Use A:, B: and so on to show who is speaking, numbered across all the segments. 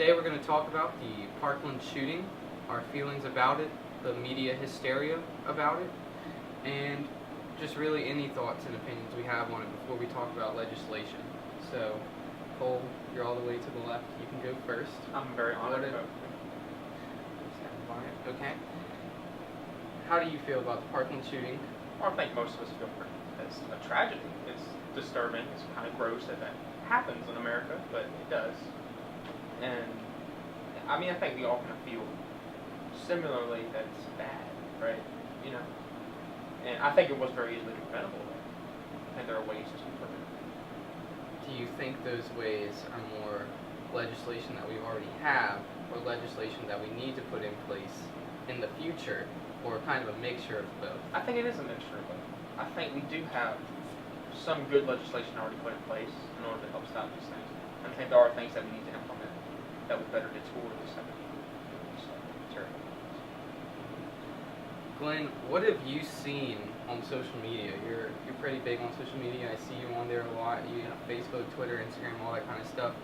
A: Today we're going to talk about the Parkland shooting, our feelings about it, the media hysteria about it, and just really any thoughts and opinions we have on it before we talk about legislation. So, Cole, you're all the way to the left. You can go first.
B: I'm very honored.
A: Okay. How do you feel about the Parkland shooting?
B: Well, I think most of us feel it's a tragedy. It's disturbing. It's kind of gross that happens in America, but it does. And I mean, I think we all kind of feel similarly that it's bad, right? You know. And I think it was very easily preventable. I think there are ways to prevent it.
A: Do you think those ways are more legislation that we already have, or legislation that we need to put in place in the future, or kind of a mixture of both?
B: I think it is a mixture of both. I think we do have some good legislation already put in place in order to help stop these things. I think there are things that we need to implement that would better deter this type of terrible.
A: Glenn, what have you seen on social media? You're pretty big on social media. I see you on there a lot. You know, Facebook, Twitter, Instagram, all that kind of stuff.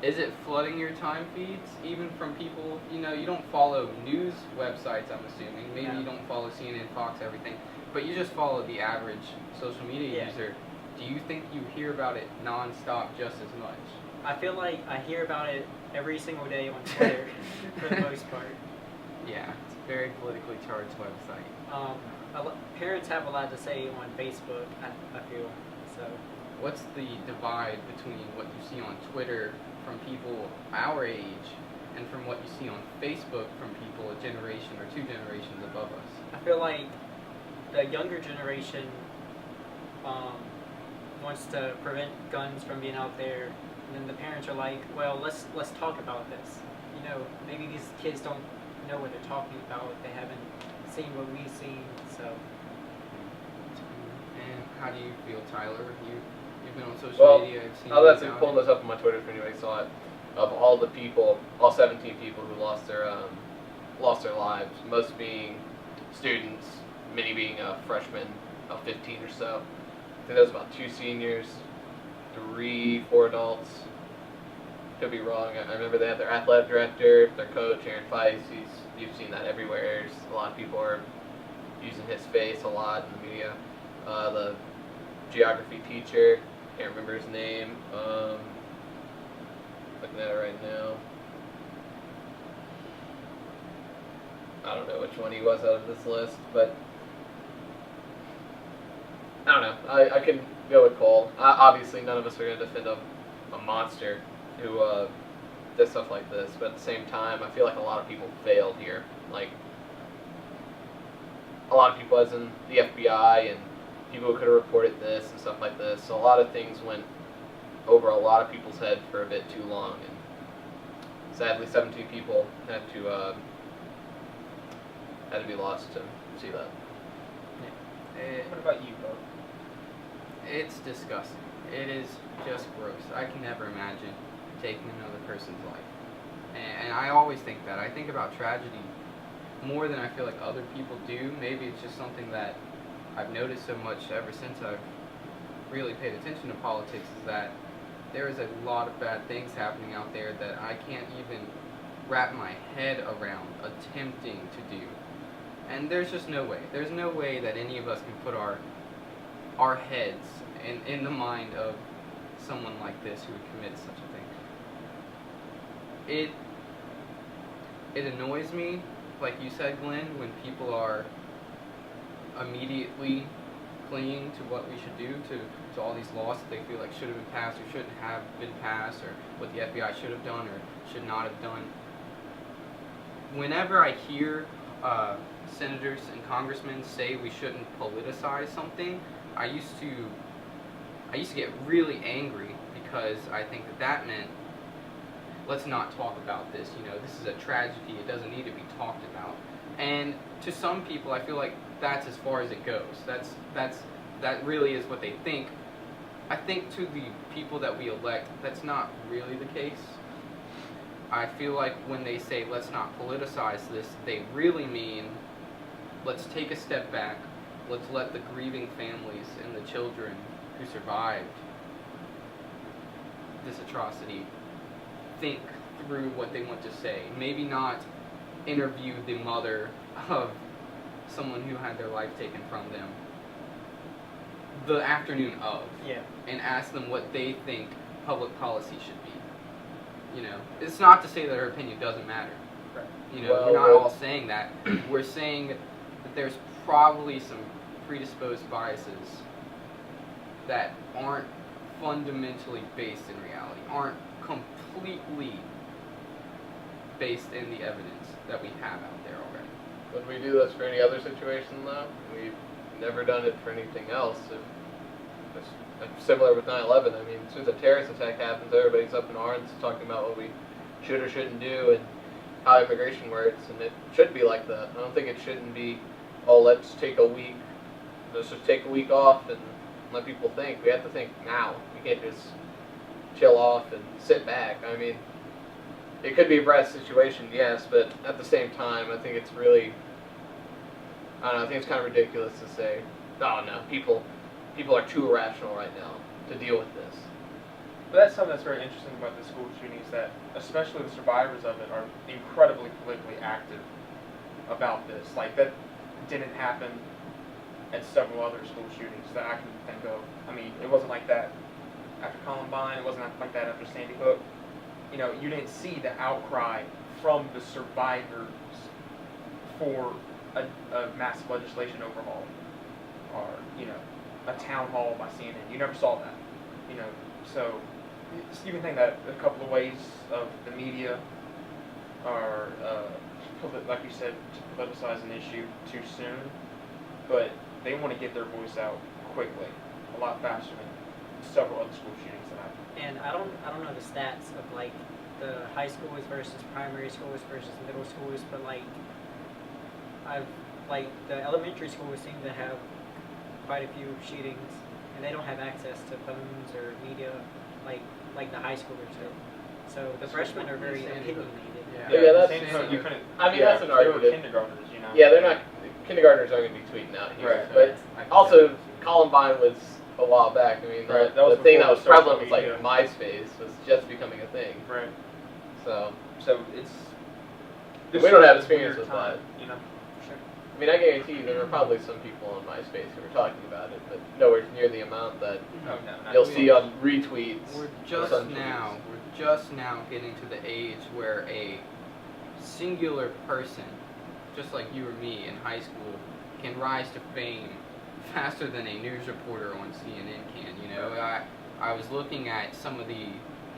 A: Is it flooding your time feeds, even from people, you know, you don't follow news websites, I'm assuming. Maybe
C: No.
A: you don't follow CNN, Fox, everything. But you just follow the average social media
C: Yeah.
A: user. Do you think you hear about it nonstop just as much?
C: I feel like I hear about it every single day on Twitter, for the most part.
A: Yeah, it's a very politically charged website.
C: Parents have a lot to say on Facebook, I feel. So
A: What's the divide between what you see on Twitter from people our age and from what you see on Facebook from people a generation or two generations above us?
C: I feel like the younger generation wants to prevent guns from being out there, and then the parents are like, well, let's talk about this. You know, maybe these kids don't know what they're talking about. They haven't seen what we've seen, so.
A: And how do you feel, Tyler? You've been on social media. I've seen
D: I was actually
A: about
D: pulling
A: it.
D: this up on my Twitter if anybody saw it. Of all the people, all 17 people who lost their lives, most being students, many being freshmen of 15 or so. I think there was about 2 seniors, 4 adults. Could be wrong. I remember they had their athletic director, their coach, Aaron Feist. You've seen that everywhere. A lot of people are using his face a lot in the media. The geography teacher, can't remember his name. Looking at it right now. I don't know which one he was out of this list, but I don't know. I can go with Cole. Obviously, none of us are going to defend a monster who does stuff like this, but at the same time, I feel like a lot of people failed here. Like, a lot of people, as in the FBI and people who could have reported this and stuff like this. So a lot of things went over a lot of people's head for a bit too long, and sadly, 17 people had to be lost to see that.
B: What about you, Bo?
A: It's disgusting. It is just gross. I can never imagine taking another person's life. And I always think that. I think about tragedy more than I feel like other people do. Maybe it's just something that I've noticed so much ever since I've really paid attention to politics, is that there is a lot of bad things happening out there that I can't even wrap my head around attempting to do. And there's just no way. There's no way that any of us can put our heads in the mind of someone like this who would commit such a thing. It annoys me, like you said, Glenn, when people are immediately clinging to what we should do, to all these laws that they feel like should have been passed or shouldn't have been passed, or what the FBI should have done or should not have done. Whenever I hear senators and congressmen say we shouldn't politicize something, I used to get really angry, because I think that meant, let's not talk about this. You know, this is a tragedy. It doesn't need to be talked about. And to some people, I feel like that's as far as it goes. That really is what they think. I think to the people that we elect, that's not really the case. I feel like when they say let's not politicize this, they really mean let's take a step back. Let's let the grieving families and the children who survived this atrocity think through what they want to say. Maybe not interview the mother of someone who had their life taken from them the afternoon of,
C: Yeah.
A: and ask them what they think public policy should be. You know, it's not to say that her opinion doesn't matter.
B: Right.
A: You know,
D: Well,
A: we're not
D: well-
A: all saying that. We're saying that there's probably some predisposed biases that aren't fundamentally based in reality, aren't completely based in the evidence that we have out there already.
D: Would we do this for any other situation though? We've never done it for anything else. It's similar with 9/11. I mean, as soon as a terrorist attack happens, everybody's up in arms talking about what we should or shouldn't do and how immigration works, and it should be like that. I don't think it shouldn't be, oh, let's just take a week off and let people think. We have to think now. We can't just chill off and sit back. I mean, it could be a bad situation, yes, but at the same time, I think it's really, I don't know, I think it's kind of ridiculous to say, oh no, people are too irrational right now to deal with this.
B: But that's something that's very interesting about the school shootings, that especially the survivors of it are incredibly politically active about this. Like, that didn't happen at several other school shootings that I can think of. I mean, it wasn't like that after Columbine, it wasn't like that after Sandy Hook. You know, you didn't see the outcry from the survivors for a massive legislation overhaul, or, you know, a town hall by CNN. You never saw that, you know. So you can think that a couple of ways of the media are, like you said, to politicize an issue too soon, but they want to get their voice out quickly, a lot faster than several other school shootings that happened.
C: And I don't know the stats of like the high schools versus primary schools versus middle schools, but like the elementary schools seem to have quite a few shootings, and they don't have access to phones or media like the high schoolers do. So the
A: That's
C: freshmen
A: what
C: are very
A: Sandy Hook.
C: opinionated.
D: Yeah, that's-
B: Sandy Hook, you couldn't.
D: I mean,
B: yeah,
D: that's an
B: they were
D: argument.
B: kindergartners, you know.
D: Yeah, they're not, kindergartners aren't going to be tweeting out here.
B: Right.
D: But
A: I can
D: also,
A: tell.
D: Columbine was a while back. I mean,
B: Right, that was
D: the thing that
B: before
D: was
B: social
D: prevalent was like
B: media.
D: MySpace was just becoming a thing.
B: Right.
D: So,
B: So it's.
D: We don't have
B: this
D: experience
B: weird
D: with
B: time, you know. Sure.
D: I mean, I guarantee you there were probably some people on MySpace who were talking about it, but nowhere near the amount that
B: Oh no. Not
D: you'll
B: really.
D: see on retweets.
A: We're
D: or
A: just
D: some
A: now getting to the age where a singular person, just like you or me in high school, can rise to fame faster than a news reporter on CNN can. You know, I was looking at some of the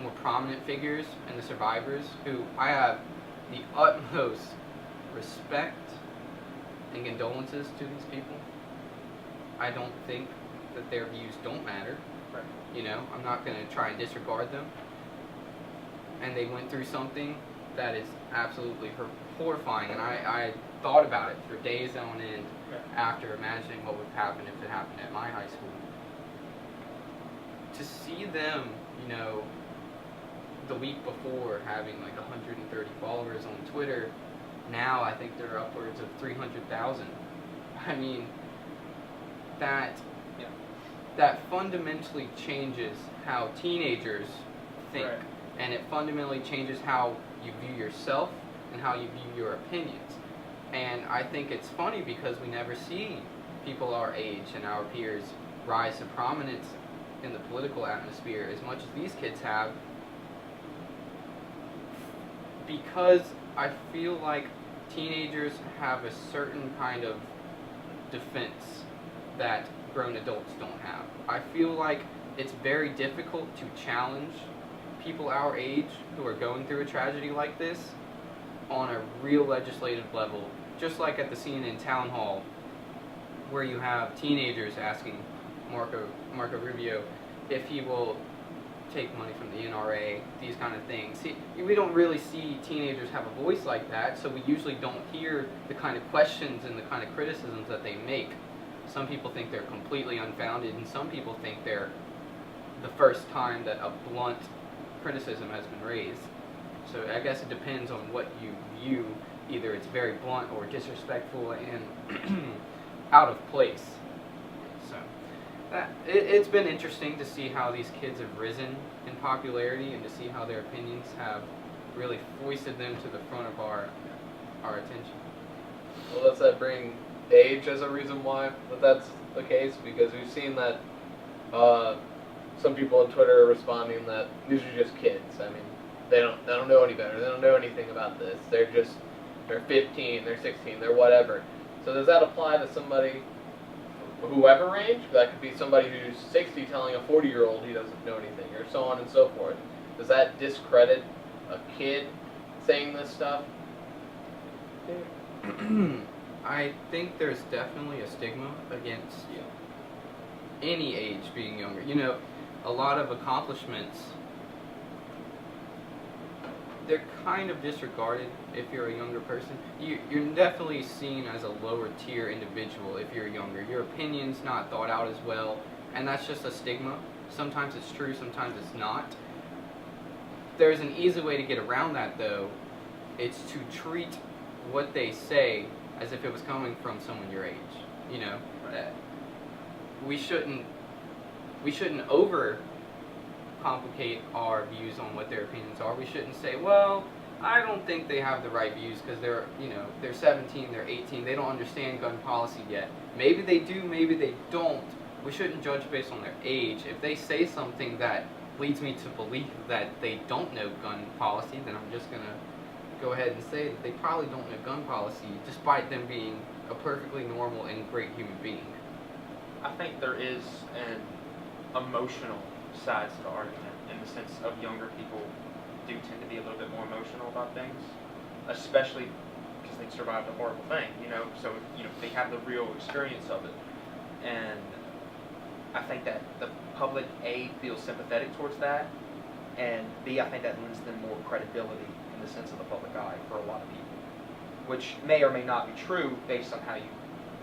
A: more prominent figures and the survivors who I have the utmost respect and condolences to these people. I don't think that their views don't matter.
B: Right.
A: You know, I'm not going to try and disregard them. And they went through something that is absolutely horrifying. And I thought about it for days on end
B: Yeah.
A: after imagining what would happen if it happened at my high school. To see them, you know, the week before having like 130 followers on Twitter, now I think they're upwards of 300,000. I mean, that fundamentally changes how teenagers think.
B: Right.
A: And it fundamentally changes how you view yourself and how you view your opinions. And I think it's funny because we never see people our age and our peers rise to prominence in the political atmosphere as much as these kids have, because I feel like teenagers have a certain kind of defense that grown adults don't have. I feel like it's very difficult to challenge people our age who are going through a tragedy like this on a real legislative level, just like at the CNN town hall where you have teenagers asking Marco Rubio if he will take money from the NRA, these kind of things. We don't really see teenagers have a voice like that, so we usually don't hear the kind of questions and the kind of criticisms that they make. Some people think they're completely unfounded, and some people think they're the first time that a blunt criticism has been raised. So I guess it depends on what you view. Either it's very blunt or disrespectful and out of place. So it's been interesting to see how these kids have risen in popularity and to see how their opinions have really foisted them to the front of our attention.
D: Well, does that bring age as a reason why that's the case? Because we've seen that some people on Twitter are responding that these are just kids. I mean, they don't know any better. They don't know anything about this. They're 15, they're 16, they're whatever. So does that apply to somebody, whoever range? That could be somebody who's 60 telling a 40-year-old he doesn't know anything, or so on and so forth. Does that discredit a kid saying this stuff?
A: I think there's definitely a stigma against any age being younger. You know, a lot of accomplishments, they're kind of disregarded if you're a younger person. You're definitely seen as a lower tier individual if you're younger. Your opinion's not thought out as well, and that's just a stigma. Sometimes it's true, sometimes it's not. There's an easy way to get around that, though. It's to treat what they say as if it was coming from someone your age. You know, we shouldn't over complicate our views on what their opinions are. We shouldn't say, well, I don't think they have the right views because they're 17, they're 18, they don't understand gun policy yet. Maybe they do, maybe they don't. We shouldn't judge based on their age. If they say something that leads me to believe that they don't know gun policy, then I'm just going to go ahead and say that they probably don't know gun policy, despite them being a perfectly normal and great human being.
B: I think there is an emotional side to the argument in the sense of younger people do tend to be a little bit more emotional about things, especially because they survived a horrible thing, so they have the real experience of it. And I think that the public, A, feels sympathetic towards that, and B, I think that lends them more credibility in the sense of the public eye for a lot of people, which may or may not be true based on how you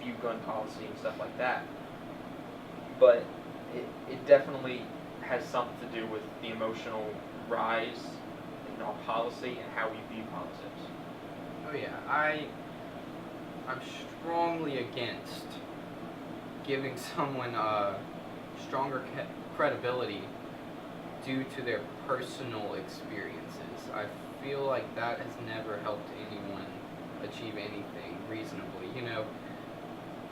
B: view gun policy and stuff like that. But it definitely has something to do with the emotional rise in our policy and how we view politics.
A: Oh yeah, I'm strongly against giving someone stronger credibility due to their personal experiences. I feel like that has never helped anyone achieve anything reasonably.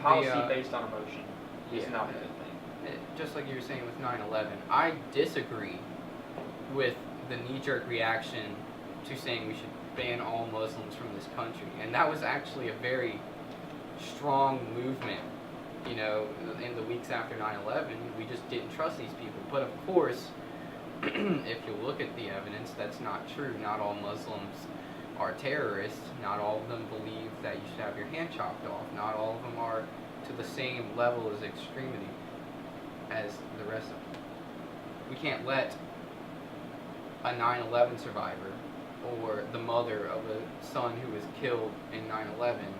B: Policy based on emotion is not a good thing.
A: Just like you were saying with 9/11, I disagree with the knee-jerk reaction to saying we should ban all Muslims from this country. And that was actually a very strong movement, in the weeks after 9/11. We just didn't trust these people. But of course, if you look at the evidence, that's not true. Not all Muslims are terrorists. Not all of them believe that you should have your hand chopped off. Not all of them are to the same level as extremity as the rest of them. We can't let a 9/11 survivor or the mother of a son who was killed in 9/11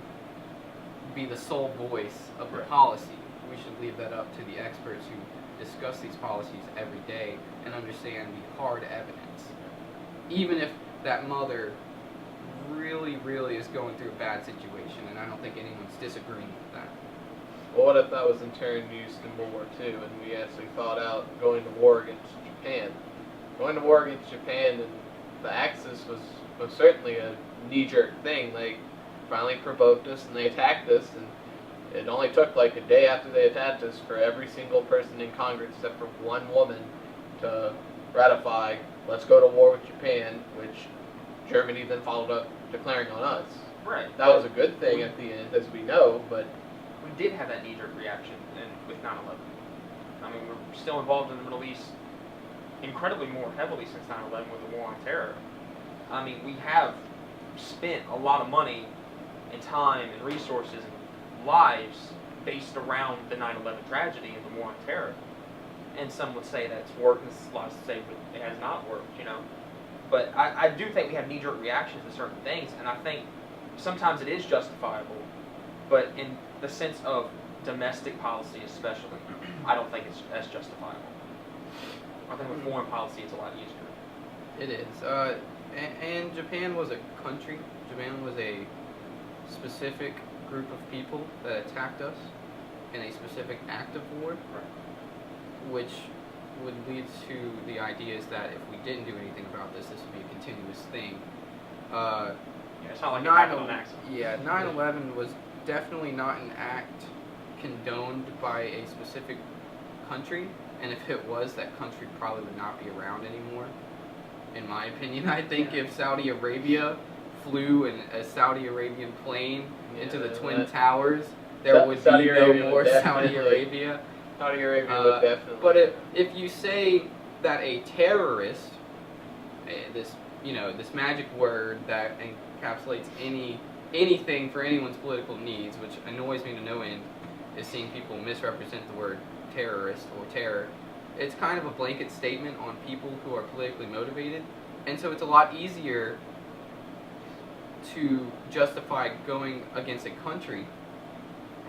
A: be the sole voice of the policy. We should leave that up to the experts who discuss these policies every day and understand the hard evidence. Even if that mother really, really is going through a bad situation, and I don't think anyone's disagreeing with that.
D: Well, what if that was in turn used in World War II and we actually thought out going to war against Japan? Going to war against Japan and the Axis was certainly a knee-jerk thing. They finally provoked us and they attacked us, and it only took like a day after they attacked us for every single person in Congress except for one woman to ratify, let's go to war with Japan, which Germany then followed up declaring on us.
B: Right.
D: That was a good thing at the end, as we know, but
B: we did have that knee-jerk reaction with 9/11. I mean, we're still involved in the Middle East incredibly more heavily since 9/11 with the war on terror. I mean, we have spent a lot of money and time and resources and lives based around the 9/11 tragedy and the war on terror. And some would say that's worked, and lots would say it has not worked, But I do think we have knee-jerk reactions to certain things, and I think sometimes it is justifiable. But in the sense of domestic policy especially, I don't think it's as justifiable. I think with foreign policy it's a lot easier.
A: It is. And Japan was a country. Japan was a specific group of people that attacked us in a specific act of war, which would lead to the idea is that if we didn't do anything about this, this would be a continuous thing.
B: Yeah, it's not like it happened on accident.
A: Yeah, 9/11 was definitely not an act condoned by a specific country, and if it was, that country probably would not be around anymore. In my opinion, I think if Saudi Arabia flew a Saudi Arabian plane into the Twin Towers, there would
D: Saudi
A: be
D: Arabia
A: no
D: would
A: more Saudi
D: definitely-
A: Arabia.
D: Saudi Arabia would definitely.
A: But if you say that a terrorist, this magic word that encapsulates anything for anyone's political needs, which annoys me to no end, is seeing people misrepresent the word terrorist or terror. It's kind of a blanket statement on people who are politically motivated, and so it's a lot easier to justify going against a country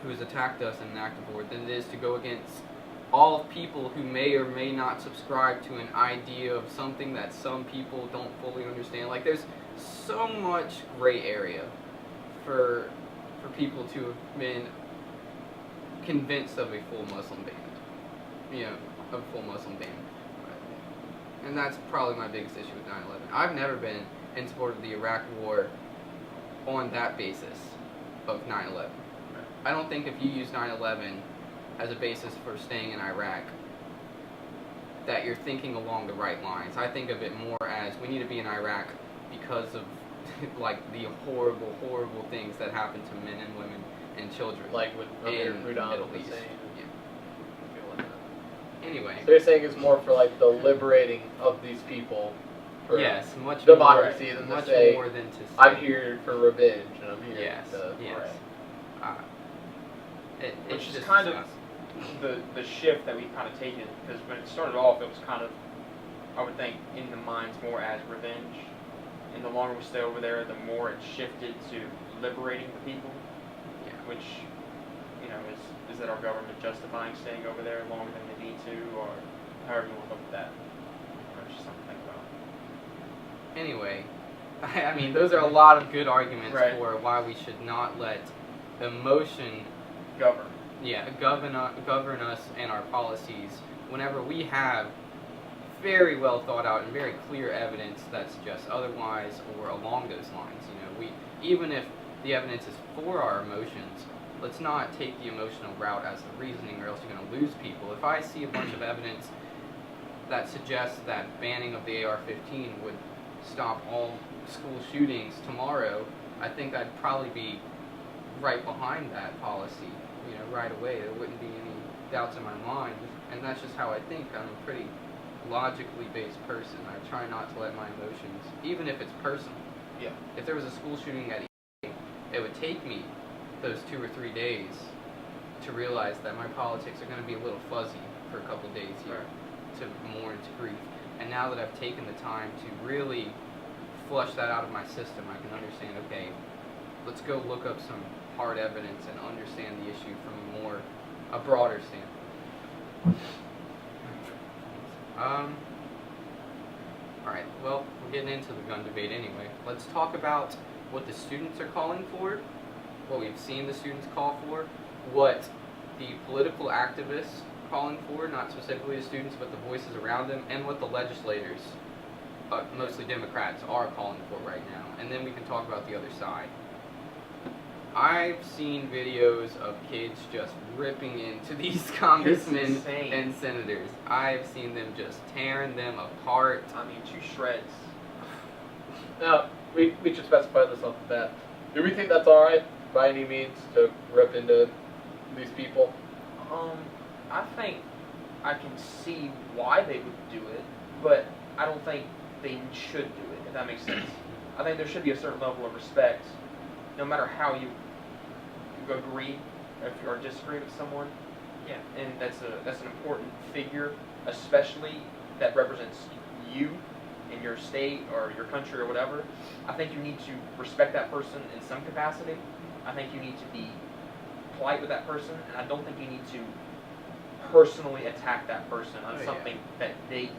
A: who has attacked us in an act of war than it is to go against all people who may or may not subscribe to an idea of something that some people don't fully understand. Like, there's so much gray area for people to have been convinced of a full Muslim ban. Of a full Muslim ban. And that's probably my biggest issue with 9/11. I've never been in support of the Iraq War on that basis of 9/11. I don't think if you use 9/11 as a basis for staying in Iraq, that you're thinking along the right lines. I think of it more as we need to be in Iraq because of like the horrible, horrible things that happen to men and women and children.
D: like with Amir
A: in
D: Hudon
A: Middle
D: was
A: East.
D: saying.
A: Yeah.
D: I feel like that.
A: Anyway.
D: So you're saying it's more for like the liberating of these people. For
A: Yes, much
D: democracy
A: more,
D: than to
A: much
D: say,
A: more than to say.
D: I'm here for revenge and I'm here
A: Yes.
D: to.
A: Yes.
B: Which
A: It's
B: is
A: just
B: kind of
A: disgusting.
B: the shift that we've kind of taken, because when it started off, it was kind of, I would think, in the minds more as revenge. And the longer we stay over there, the more it shifted to liberating the people,
A: Yeah.
B: which, is that our government justifying staying over there longer than they need to, or however you want to look at that. It's just something to think about.
A: Anyway, I mean, those are a lot of good arguments
B: Right.
A: for why we should not let emotion,
B: Govern.
A: govern us and our policies whenever we have very well thought out and very clear evidence that suggests otherwise or along those lines. Even if the evidence is for our emotions, let's not take the emotional route as the reasoning, or else you're going to lose people. If I see a bunch of evidence that suggests that banning of the AR-15 would stop all school shootings tomorrow, I think I'd probably be right behind that policy, right away. There wouldn't be any doubts in my mind, and that's just how I think. I'm a pretty logically based person. I try not to let my emotions, even if it's personal.
B: Yeah.
A: If there was a school shooting at EA, it would take me those 2 or 3 days to realize that my politics are going to be a little fuzzy for a couple days here, to mourn, to grieve. And now that I've taken the time to really flush that out of my system, I can understand, okay, let's go look up some hard evidence and understand the issue from a broader standpoint. Alright, well, we're getting into the gun debate anyway. Let's talk about what the students are calling for, what we've seen the students call for, what the political activists are calling for, not specifically the students, but the voices around them, and what the legislators, mostly Democrats, are calling for right now. And then we can talk about the other side. I've seen videos of kids just ripping into these congressmen
B: insane.
A: and senators. I've seen them just tearing them apart.
B: I mean, 2 shreds.
D: Now, we should specify this off the bat. Do we think that's alright, by any means, to rip into these people?
B: I think I can see why they would do it, but I don't think they should do it, if that makes sense. I think there should be a certain level of respect, no matter how you agree or disagree with someone.
C: Yeah.
B: And that's an important figure, especially that represents you in your state or your country or whatever. I think you need to respect that person in some capacity. I think you need to be polite with that person, and I don't think you need to personally attack that person on something that they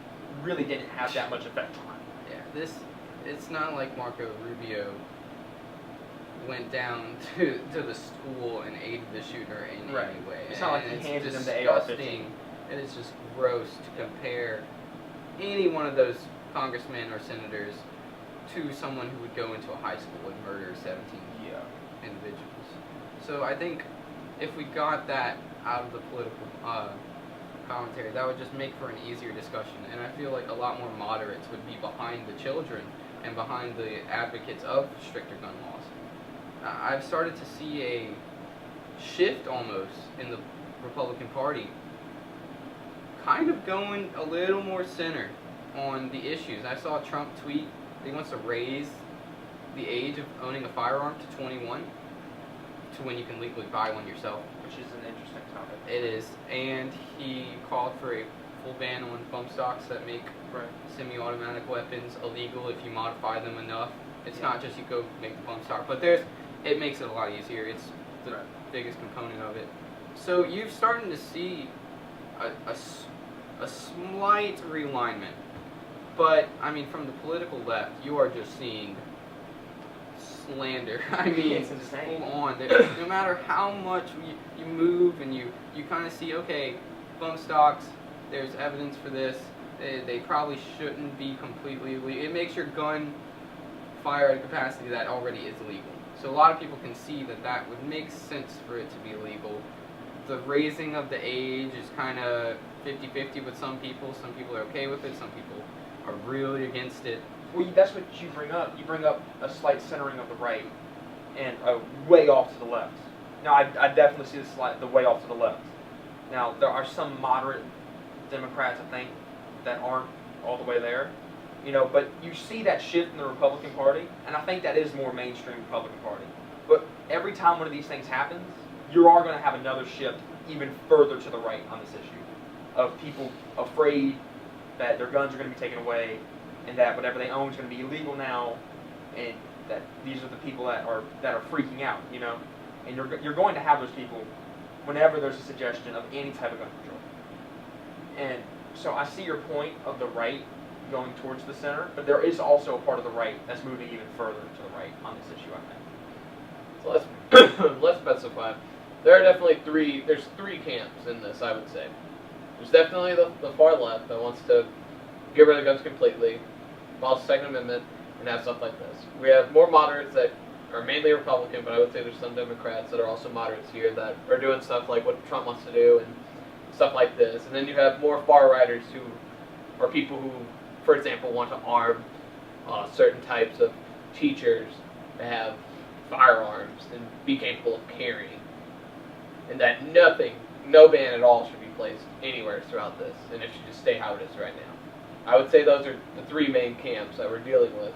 B: really didn't have that much effect on.
A: Yeah, it's not like Marco Rubio went down to the school and aided the shooter in
B: Right.
A: any way.
B: It's not like
A: And
B: he
A: it's
B: handed them the
A: disgusting
B: AR-15.
A: It is just gross to compare any one of those congressmen or senators to someone who would go into a high school and murder 17
B: Yeah.
A: individuals. So I think if we got that out of the political commentary, that would just make for an easier discussion. And I feel like a lot more moderates would be behind the children and behind the advocates of stricter gun laws. I've started to see a shift almost in the Republican Party, kind of going a little more center on the issues. I saw Trump tweet that he wants to raise the age of owning a firearm to 21 to when you can legally buy one yourself.
B: Which is an interesting topic.
A: It is, and he called for a full ban on bump stocks that make
B: Right.
A: semi-automatic weapons illegal if you modify them enough. It's
B: Yeah.
A: not just you go make the bump stock, but it makes it a lot easier. It's the
B: Right.
A: biggest component of it. So you're starting to see a slight realignment, but I mean, from the political left, you are just seeing slander. I mean,
B: It's insane.
A: full on. No matter how much you move and you kind of see, okay, bump stocks, there's evidence for this. They probably shouldn't be completely illegal. It makes your gun fire at a capacity that already is legal. So a lot of people can see that would make sense for it to be illegal. The raising of the age is kind of 50-50 with some people. Some people are okay with it. Some people are really against it.
B: Well, that's what you bring up. You bring up a slight centering of the right and way off to the left. Now, I definitely see the way off to the left. Now, there are some moderate Democrats, I think, that aren't all the way there. You know, but you see that shift in the Republican Party, and I think that is more mainstream Republican Party. But every time one of these things happens, you are going to have another shift even further to the right on this issue of people afraid that their guns are going to be taken away and that whatever they own is going to be illegal now, and that these are the people that are freaking out, you know. And you're going to have those people whenever there's a suggestion of any type of gun control. And so I see your point of the right going towards the center, but there is also a part of the right that's moving even further to the right on this issue, I think.
D: So let's specify. There are definitely there's three camps in this, I would say. There's definitely the far left that wants to get rid of guns completely, abolish the Second Amendment, and have stuff like this. We have more moderates that are mainly Republican, but I would say there's some Democrats that are also moderates here that are doing stuff like what Trump wants to do and stuff like this. And then you have more far-righters who are people who, for example, want to arm certain types of teachers to have firearms and be capable of carrying. And that no ban at all should be placed anywhere throughout this, and it should just stay how it is right now. I would say those are the three main camps that we're dealing with.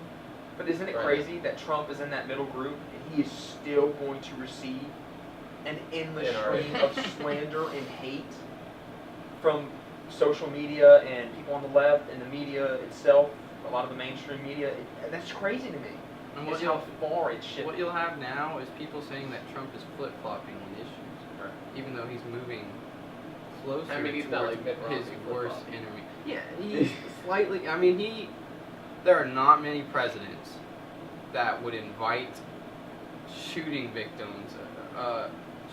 B: But isn't it
D: Right.
B: crazy that Trump is in that middle group and he is still going to receive an endless stream of slander and hate from social media and people on the left and the media itself, a lot of the mainstream media? That's crazy to me.
A: And
B: It's how far it's shifted.
A: what you'll have now is people saying that Trump is flip-flopping on issues,
B: Right.
A: even though he's moving closer
D: I mean, he's not
A: towards
D: like Mitt
A: his
D: Romney
A: worst
D: flip-flopping.
A: enemy. Yeah, he's slightly. I mean, there are not many presidents that would invite shooting victims,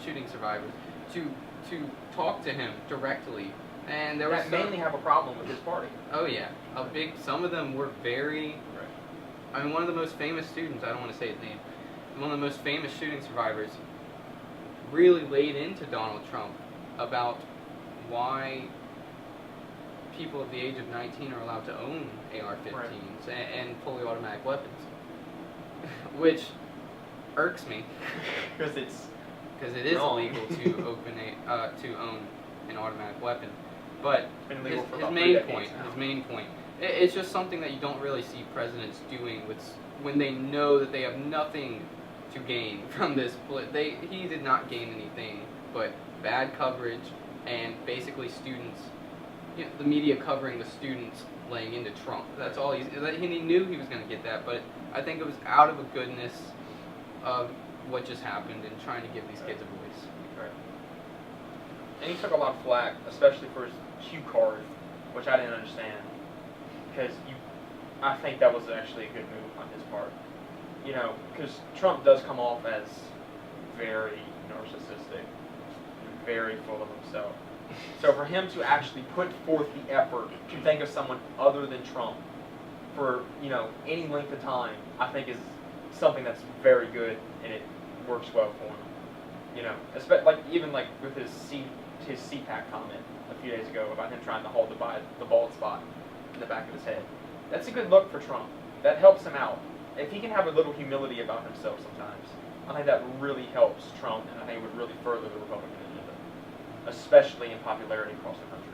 A: shooting survivors, to talk to him directly. And there was
B: That mainly have a problem with his party.
A: Oh yeah, some of them were very. I mean, one of the most famous students, I don't want to say his name, one of the most famous shooting survivors really laid into Donald Trump about why people of the age of 19 are allowed to own AR-15s and fully automatic weapons, which irks me
B: Because it's
A: because it is
B: wrong.
A: illegal to own an automatic weapon. But
B: been legal for
A: his
B: about 3
A: main
B: decades
A: point,
B: now.
A: his main point, it's just something that you don't really see presidents doing when they know that they have nothing to gain from this. He did not gain anything but bad coverage and basically students, the media covering the students laying into Trump. That's all he knew he was going to get that, but I think it was out of a goodness of what just happened and trying to give these kids a voice.
B: Right. And he took a lot of flack, especially for his cue card, which I didn't understand. Because I think that was actually a good move on his part. You know, because Trump does come off as very narcissistic, very full of himself. So for him to actually put forth the effort to think of someone other than Trump for any length of time, I think is something that's very good, and it works well for him. Even with his CPAC comment a few days ago about him trying to hold the bald spot in the back of his head. That's a good look for Trump. That helps him out. If he can have a little humility about himself sometimes, I think that really helps Trump, and I think it would really further the Republican agenda, especially in popularity across the country.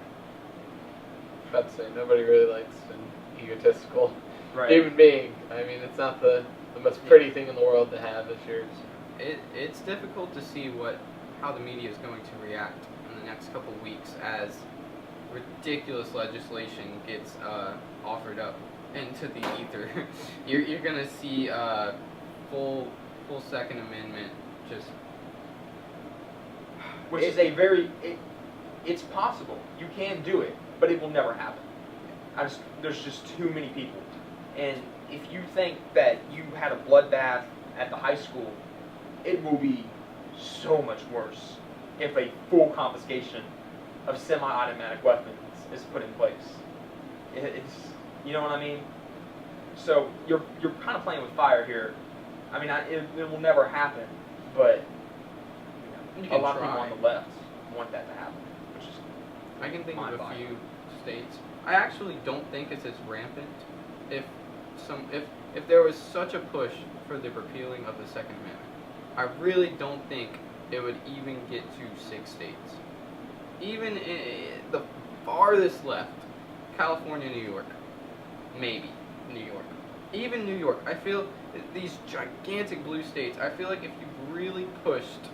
D: About to say, nobody really likes an egotistical
B: Right.
D: human being. I mean, it's not the most pretty thing in the world to have this year.
A: It's difficult to see how the media is going to react in the next couple weeks as ridiculous legislation gets offered up into the ether. You're gonna see full Second Amendment just.
B: Which is it's possible. You can do it, but it will never happen. There's just too many people. And if you think that you had a bloodbath at the high school, it will be so much worse if a full confiscation of semi-automatic weapons is put in place. It's, you know what I mean? So you're kind of playing with fire here. I mean, it will never happen, but
A: You
B: a
A: can
B: lot of people
A: try.
B: on the left want that to happen, which is
A: I can think of a
B: mind-boggling.
A: few states. I actually don't think it's as rampant. If there was such a push for the repealing of the Second Amendment, I really don't think it would even get to 6 states. Even the farthest left, California, New York, maybe New York, even New York. I feel these gigantic blue states. I feel like if you really pushed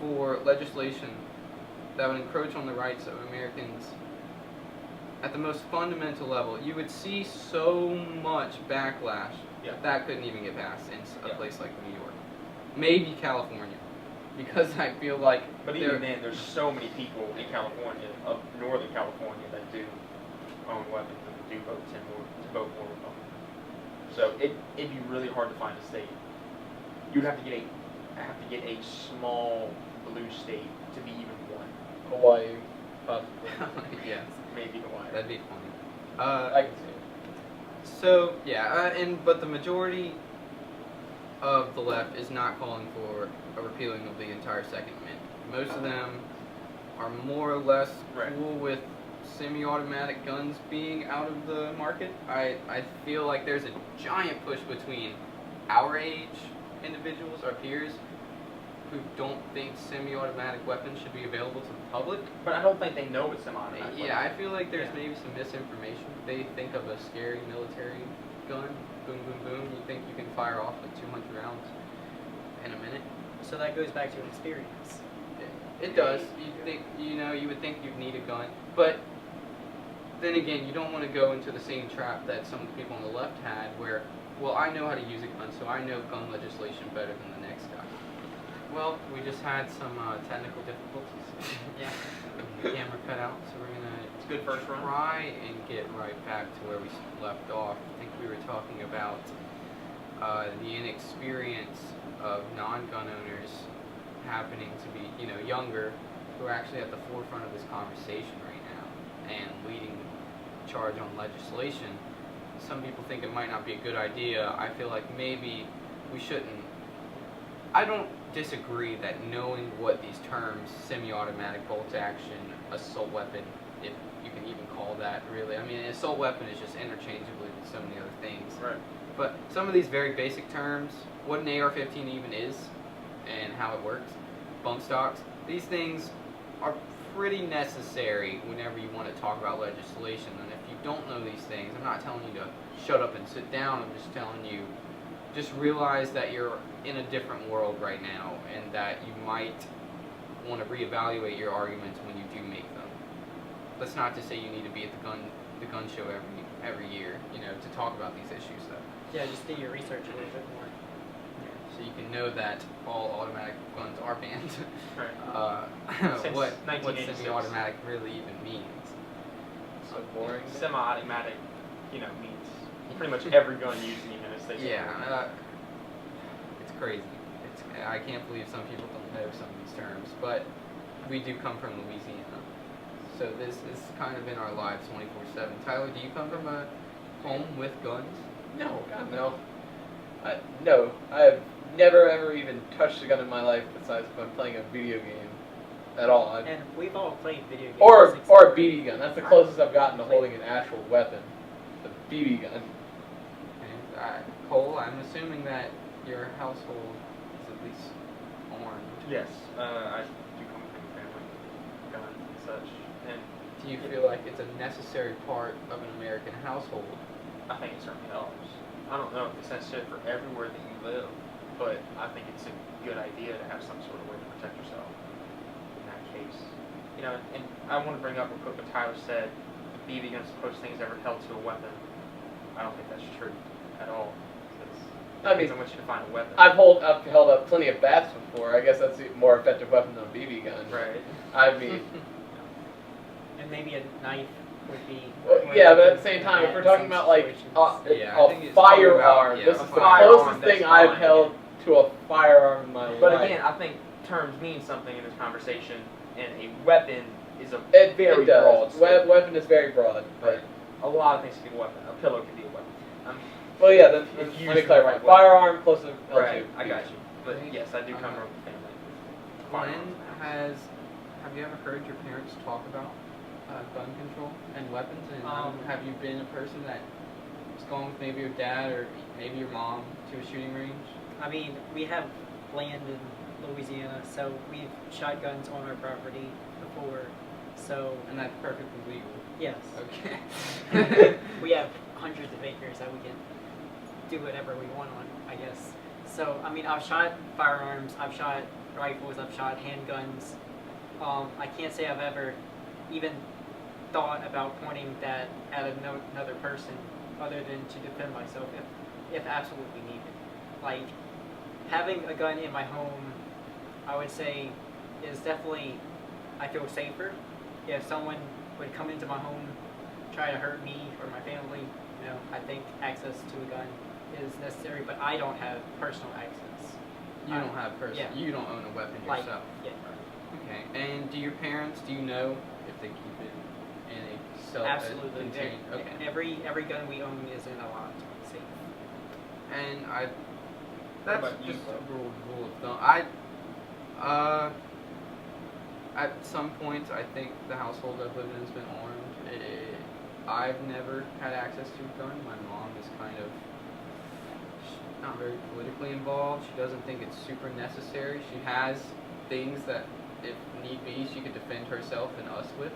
A: for legislation that would encroach on the rights of Americans at the most fundamental level, you would see so much backlash
B: Yeah.
A: that couldn't even get passed in a
B: Yeah.
A: place like New York. Maybe California, because I feel like
B: But even then, there's so many people in California, of Northern California, that do own weapons and do vote more Republican. So it'd be really hard to find a state. You'd have to get a small blue state to be even one.
D: Hawaii, possibly.
A: yes,
B: Maybe Hawaii.
A: that'd be funny.
D: I can see it.
A: So yeah, but the majority of the left is not calling for a repealing of the entire Second Amendment. Most of them are more or less
B: Right.
A: cool with semi-automatic guns being out of the market. I feel like there's a giant push between our age individuals, our peers, who don't think semi-automatic weapons should be available to the public.
B: But I don't think they know it's semi-automatic.
A: Yeah, I feel like there's
B: Yeah.
A: maybe some misinformation. They think of a scary military gun, boom, boom, boom. You think you can fire off like 200 rounds in a minute.
C: So that goes back to experience.
A: It does. You would think you'd need a gun, but then again, you don't want to go into the same trap that some of the people on the left had, where, well, I know how to use a gun, so I know gun legislation better than the next guy. Well, we just had some technical difficulties.
C: Yeah.
A: The camera cut out, so we're gonna
B: It's a good first run.
A: try and get right back to where we left off. I think we were talking about the inexperience of non-gun owners happening to be, younger, who are actually at the forefront of this conversation right now and leading charge on legislation. Some people think it might not be a good idea. I feel like maybe we shouldn't. I don't disagree that knowing what these terms, semi-automatic, bolt action, assault weapon, if you can even call that really. I mean, an assault weapon is just interchangeably with so many other things.
B: Right.
A: But some of these very basic terms, what an AR-15 even is and how it works, bump stocks, these things are pretty necessary whenever you want to talk about legislation. And if you don't know these things, I'm not telling you to shut up and sit down. I'm just telling you, just realize that you're in a different world right now and that you might want to reevaluate your arguments when you do make them. That's not to say you need to be at the gun show every year, to talk about these issues though.
C: Yeah, just do your research a little bit more.
A: So you can know that all automatic guns are banned.
B: Right. Since
A: what
B: 1986.
A: semi-automatic really even means.
D: So boring.
B: Semi-automatic, means pretty much every gun used in the United States.
A: Yeah, it's crazy. I can't believe some people don't know some of these terms, but we do come from Louisiana. So this is kind of in our lives 24/7. Tyler, do you come from a home with guns?
D: No, God, no. No, I have never ever even touched a gun in my life besides if I'm playing a video game at all.
C: And we've all played video games.
D: Or a
C: except-
D: BB gun. That's the closest I've gotten to holding an actual weapon. The BB gun.
A: And, Cole, I'm assuming that your household is at least armed.
B: Yes, I do come from a family with guns and such, and
A: Do you feel like it's a necessary part of an American household?
B: I think it certainly helps. I don't know if it's necessary for everywhere that you live, but I think it's a good idea to have some sort of way to protect yourself in that case. You know, and I want to bring up real quick what Tyler said, the BB gun's the closest thing he's ever held to a weapon. I don't think that's true at all.
D: I mean,
B: I want you to find a weapon.
D: I've held up plenty of bats before. I guess that's a more effective weapon than a BB gun.
B: Right.
D: I mean,
C: And maybe a knife would be.
D: well,
C: more
D: yeah, but at
C: effective
D: the same
C: in
D: time, if
C: that
D: we're talking
C: some
D: about like
C: situations.
A: Yeah, I think
D: a
A: it's talking about-
D: firearm,
A: yeah,
D: this
A: a
D: is the
B: firearm,
D: closest thing
B: that's
D: I've
B: fine.
D: held to a firearm in my life.
B: But again, I think terms mean something in this conversation, and a weapon is a
D: it
B: very
D: does.
B: broad statement.
D: Weapon is very broad. But
B: A lot of things can be a weapon. A pillow can be a weapon.
D: well, yeah. Then
B: If
D: let
B: used
D: me
B: in the
D: clarify.
B: right way.
D: Firearm close to L2.
B: Right, I got you. But yes, I do come from a family. with
A: Glenn,
B: firearms.
A: have you ever heard your parents talk about gun control and weapons? And have you been a person that has gone with maybe your dad or maybe your mom to a shooting range?
C: I mean, we have land in Louisiana, so we've shot guns on our property before. So
A: And that's perfectly legal.
C: yes,
A: Okay.
C: we have hundreds of acres that we can do whatever we want on, I guess. So I mean, I've shot firearms, I've shot rifles, I've shot handguns. I can't say I've ever even thought about pointing that at another person, other than to defend myself if absolutely needed. Like having a gun in my home, I would say, is definitely, I feel safer. If someone would come into my home, try to hurt me or my family, you know, I think access to a gun is necessary, but I don't have personal access.
A: You don't have
C: yeah.
A: You don't own a weapon
C: Like,
A: yourself.
C: yeah,
A: Okay. And do your parents? Do you know if they keep it in a
C: absolutely.
A: contained? Okay.
C: Every gun we own is in a locked safe.
A: And that's
B: about you,
A: just
B: Bo?
A: a rule of thumb. At some point, I think the household I've lived in has been armed. I've never had access to a gun. My mom is kind of not very politically involved. She doesn't think it's super necessary. She has things that, if need be, she could defend herself and us with.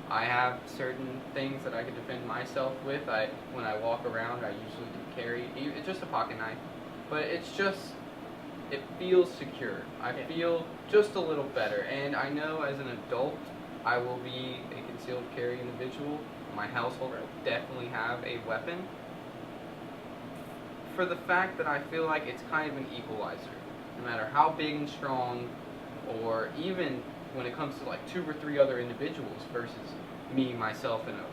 A: I have certain things that I could defend myself with. When I walk around, I usually do carry. It's just a pocket knife, but it feels secure. I
C: Yeah.
A: feel just a little better, and I know as an adult, I will be a concealed carry individual. My household will definitely have a weapon. For the fact that I feel like it's kind of an equalizer. No matter how big and strong, or even when it comes to like 2 or 3 other individuals versus me, myself, in a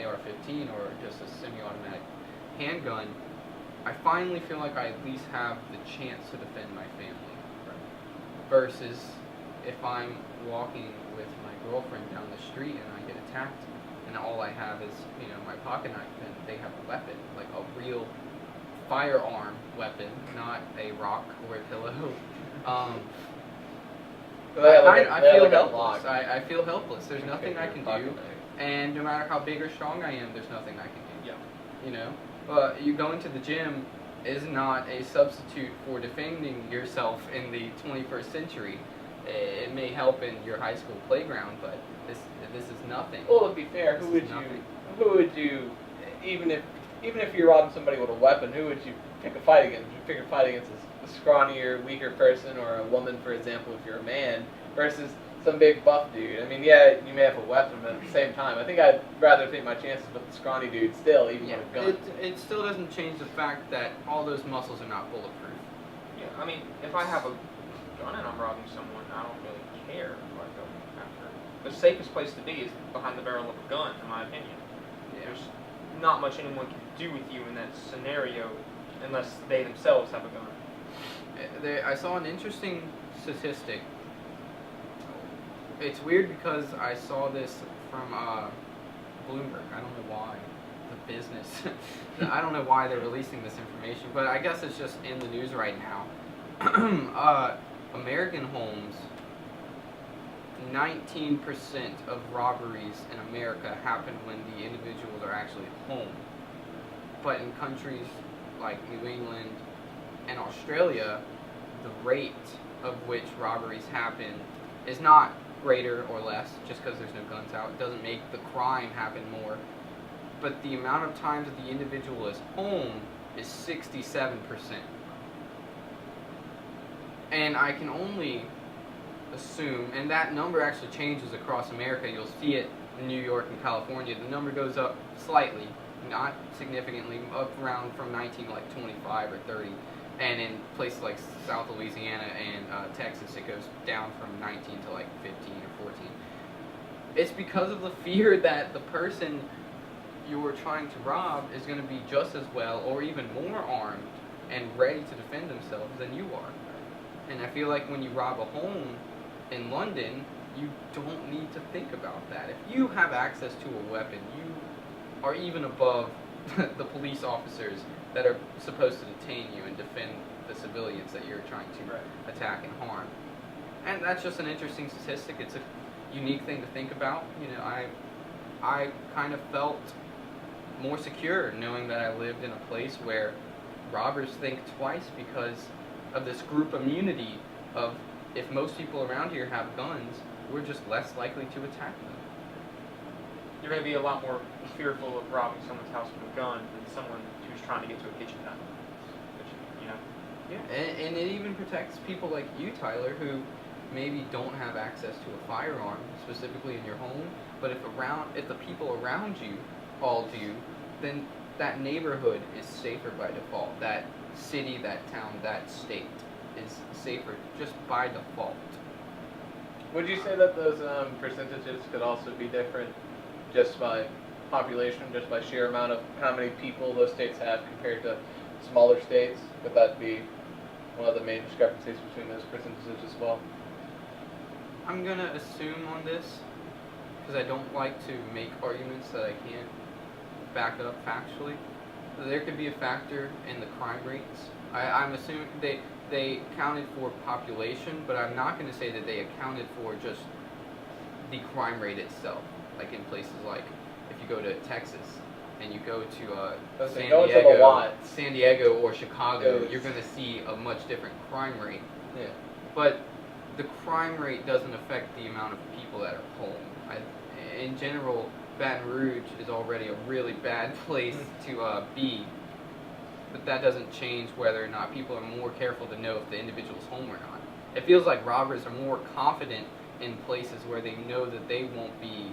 A: AR-15 or just a semi-automatic handgun, I finally feel like I at least have the chance to defend my family. Versus if I'm walking with my girlfriend down the street and I get attacked and all I have is, my pocket knife, and they have a weapon, like a real firearm weapon, not a rock or a pillow. I feel helpless. I feel helpless. There's nothing I can do, and no matter how big or strong I am, there's nothing I can do.
B: Yeah.
A: You going to the gym is not a substitute for defending yourself in the 21st century. It may help in your high school playground, but this is nothing.
D: Well, to be fair, who would you, even if you're robbing somebody with a weapon, who would you pick a fight against? Would you pick a fight against a scrawnier, weaker person, or a woman, for example, if you're a man, versus some big buff dude? I mean, yeah, you may have a weapon, but at the same time, I think I'd rather take my chances with the scrawny dude still, even with a gun.
A: It still doesn't change the fact that all those muscles are not bulletproof.
B: Yeah, I mean, if I have a gun and I'm robbing someone, I don't really care who I go after. The safest place to be is behind the barrel of a gun, in my opinion. There's not much anyone can do with you in that scenario unless they themselves have a gun.
A: I saw an interesting statistic. it's weird because I saw this from Bloomberg. I don't know why. The business. I don't know why they're releasing this information, but I guess it's just in the news right now. American homes, 19% of robberies in America happen when the individuals are actually home. But in countries like New England and Australia, the rate of which robberies happen is not greater or less just because there's no guns out. It doesn't make the crime happen more. But the amount of times that the individual is home is 67%. And I can only assume, and that number actually changes across America. You'll see it in New York and California. The number goes up slightly, not significantly, up around from 19 to like 25 or 30. And in places like South Louisiana and Texas, it goes down from 19 to like 15 or 14. It's because of the fear that the person you're trying to rob is going to be just as well or even more armed and ready to defend themselves than you are. And I feel like when you rob a home in London, you don't need to think about that. If you have access to a weapon, you are even above the police officers that are supposed to detain you and defend the civilians that you're trying to attack and harm. And that's just an interesting statistic. It's a unique thing to think about. You know, I kind of felt more secure knowing that I lived in a place where robbers think twice because of this group immunity of if most people around here have guns, we're just less likely to attack them.
B: You're going to be a lot more fearful of robbing someone's house with a gun than someone who's trying to get to a kitchen gun. You know?
A: Yeah, and it even protects people like you, Tyler, who maybe don't have access to a firearm, specifically in your home, but if the people around you all do, then that neighborhood is safer by default. That city, that town, that state is safer just by default.
D: Would you say that those percentages could also be different just by population, just by sheer amount of how many people those states have compared to smaller states? Would that be one of the main discrepancies between those percentages as well?
A: I'm going to assume on this, because I don't like to make arguments that I can't back up factually. There could be a factor in the crime rates. I'm assuming they counted for population, but I'm not going to say that they accounted for just the crime rate itself. Like in places like, if you go to Texas and you go to San Diego or Chicago, you're going to see a much different crime rate.
D: Yeah.
A: But the crime rate doesn't affect the amount of people that are home. In general, Baton Rouge is already a really bad place to be, but that doesn't change whether or not people are more careful to know if the individual's home or not. It feels like robbers are more confident in places where they know that they won't be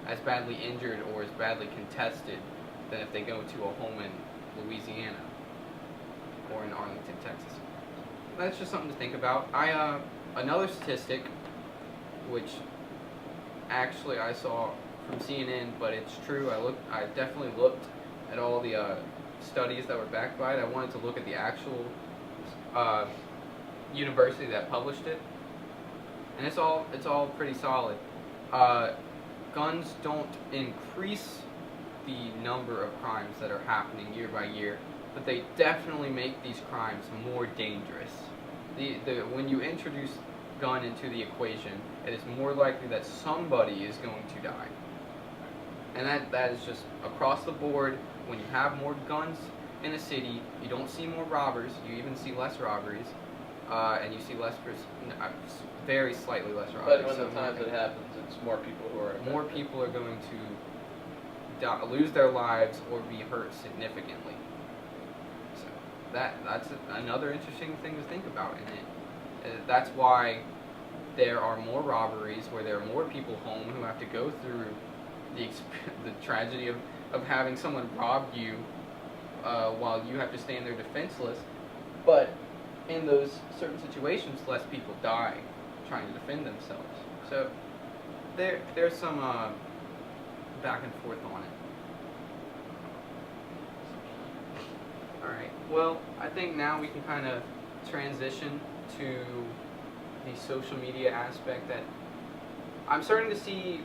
A: as badly injured or as badly contested than if they go to a home in Louisiana or in Arlington, Texas. That's just something to think about. Another statistic, which actually I saw from CNN, but it's true. I definitely looked at all the studies that were backed by it. I wanted to look at the actual university that published it, and it's all pretty solid. Guns don't increase the number of crimes that are happening year by year, but they definitely make these crimes more dangerous. When you introduce gun into the equation, it is more likely that somebody is going to die. And that is just across the board. When you have more guns in a city, you don't see more robbers, you even see less robberies, and you see very slightly less robberies.
D: But when the times it happens, it's more people who are affected.
A: More people are going to lose their lives or be hurt significantly. So that's another interesting thing to think about in it. That's why there are more robberies where there are more people home who have to go through the tragedy of having someone rob you while you have to stand there defenseless. But in those certain situations, less people die trying to defend themselves. So there's some back and forth on it. Alright, well, I think now we can kind of transition to the social media aspect that I'm starting to see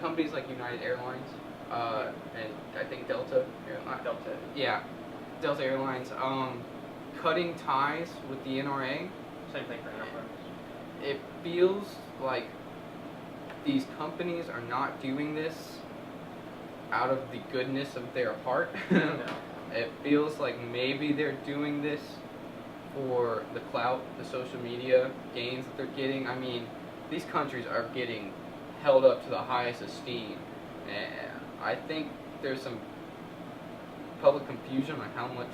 A: companies like United Airlines, and I think Delta Airlines.
B: Delta.
A: Yeah, Delta Airlines. Cutting ties with the NRA.
B: Same thing for Enterprise.
A: It feels like these companies are not doing this out of the goodness of their heart.
B: No.
A: It feels like maybe they're doing this for the clout, the social media gains that they're getting. I mean, these countries are getting held up to the highest esteem. And I think there's some public confusion on how much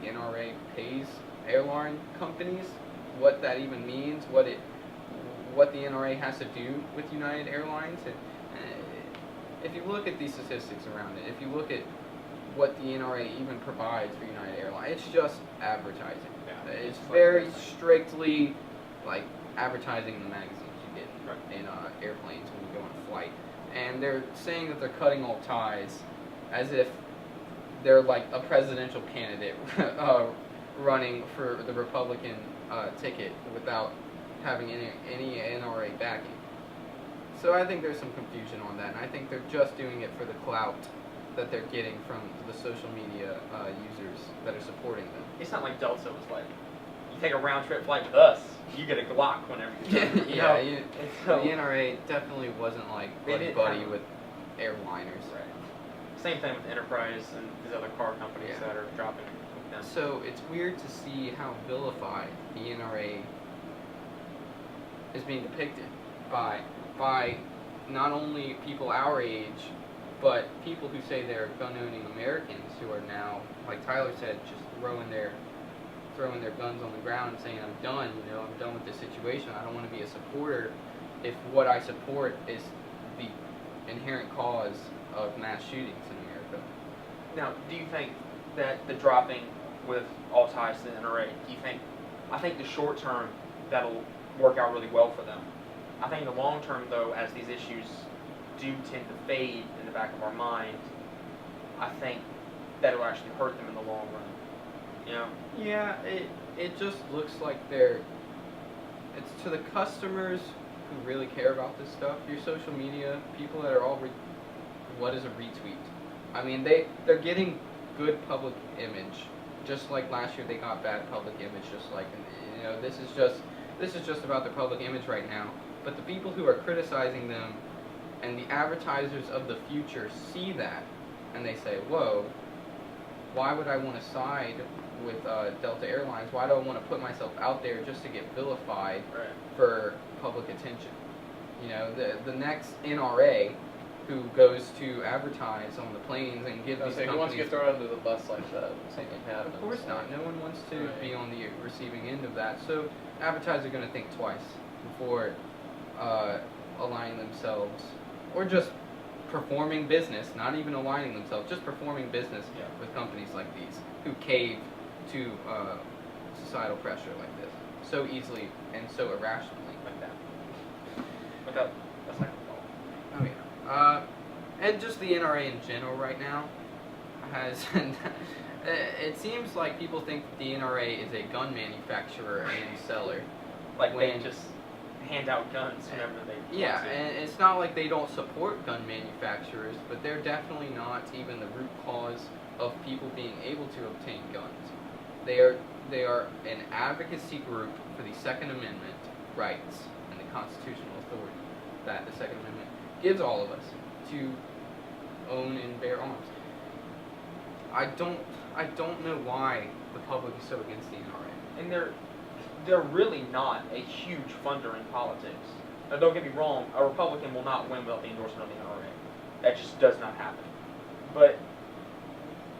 A: the NRA pays airline companies, what that even means, what the NRA has to do with United Airlines. And if you look at these statistics around it, if you look at what the NRA even provides for United Airlines, it's just advertising.
B: Yeah,
A: It's
B: it's
A: very
B: like-
A: strictly like advertising in the magazines you get
B: Right.
A: in airplanes when you go on a flight. And they're saying that they're cutting all ties as if they're like a presidential candidate running for the Republican ticket without having any NRA backing. So I think there's some confusion on that, and I think they're just doing it for the clout that they're getting from the social media users that are supporting them.
B: It's not like Delta was like, you take a round trip flight with us, you get a Glock whenever you come.
A: Yeah,
B: No.
A: the NRA definitely wasn't like
B: They
A: buddy
B: didn't
A: buddy
B: have-
A: with airliners.
B: Right. Same thing with Enterprise and these other car companies
A: Yeah.
B: that are dropping with them.
A: So it's weird to see how vilified the NRA is being depicted by not only people our age, but people who say they're gun-owning Americans who are now, like Tyler said, just throwing their guns on the ground and saying, I'm done, I'm done with this situation. I don't want to be a supporter if what I support is the inherent cause of mass shootings in America.
B: Now, do you think that the dropping with all ties to the NRA, I think the short term, that'll work out really well for them. I think the long term, though, as these issues do tend to fade in the back of our mind, I think that'll actually hurt them in the long run. You know?
A: Yeah, it just looks like it's to the customers who really care about this stuff, your social media, people that are all, what is a retweet? I mean, they're getting good public image, just like last year they got bad public image, just like, this is just about the public image right now. But the people who are criticizing them and the advertisers of the future see that, and they say, whoa, why would I want to side with Delta Airlines? Why do I want to put myself out there just to get vilified
B: Right.
A: for public attention? The next NRA who goes to advertise on the planes and give these
D: Who wants to
A: companies...
D: get thrown under the bus like that when something happens?
A: Of course not. No one wants to
D: Right.
A: be on the receiving end of that. So advertisers are going to think twice before aligning themselves, or just performing business, not even aligning themselves, just performing business
B: Yeah.
A: with companies like these who cave to societal pressure like this so easily and so irrationally.
B: Like that. Without a second thought.
A: Oh yeah. And just the NRA in general right now has. It seems like people think that the NRA is a gun manufacturer and seller.
B: Like
A: When-
B: they just hand out guns whenever they
A: Yeah,
B: want to.
A: and it's not like they don't support gun manufacturers, but they're definitely not even the root cause of people being able to obtain guns. They are an advocacy group for the Second Amendment rights and the constitutional authority that the Second Amendment gives all of us to own and bear arms. I don't know why the public is so against the NRA.
B: And they're really not a huge funder in politics. Now, don't get me wrong, a Republican will not win without the endorsement of the NRA. That just does not happen. But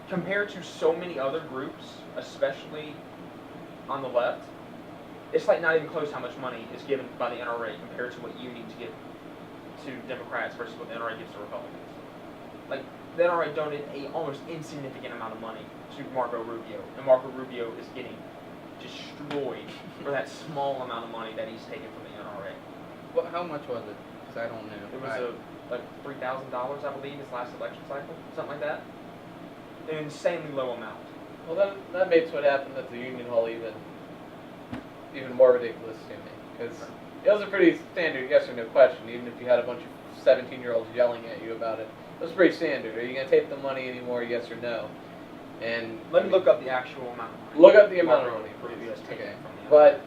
B: compared to so many other groups, especially on the left, it's like not even close how much money is given by the NRA compared to what you need to give to Democrats versus what the NRA gives to Republicans. Like, the NRA donated a almost insignificant amount of money to Marco Rubio, and Marco Rubio is getting destroyed for that small amount of money that he's taken from the NRA.
A: Well, how much was it? Because I don't know.
B: It was like $3,000, I believe, his last election cycle, something like that. An insanely low amount.
D: Well, that makes what happened at the Union Hall even more ridiculous to me, because It was a pretty standard yes or no question, even if you had a bunch of 17-year-olds yelling at you about it. It was pretty standard. Are you going to take the money anymore, yes or no? And
B: Let me look up the actual amount of money.
D: Look up the amount of
B: Marco
D: money,
B: Rubio has
D: please.
B: taken
D: Okay.
B: from the
D: But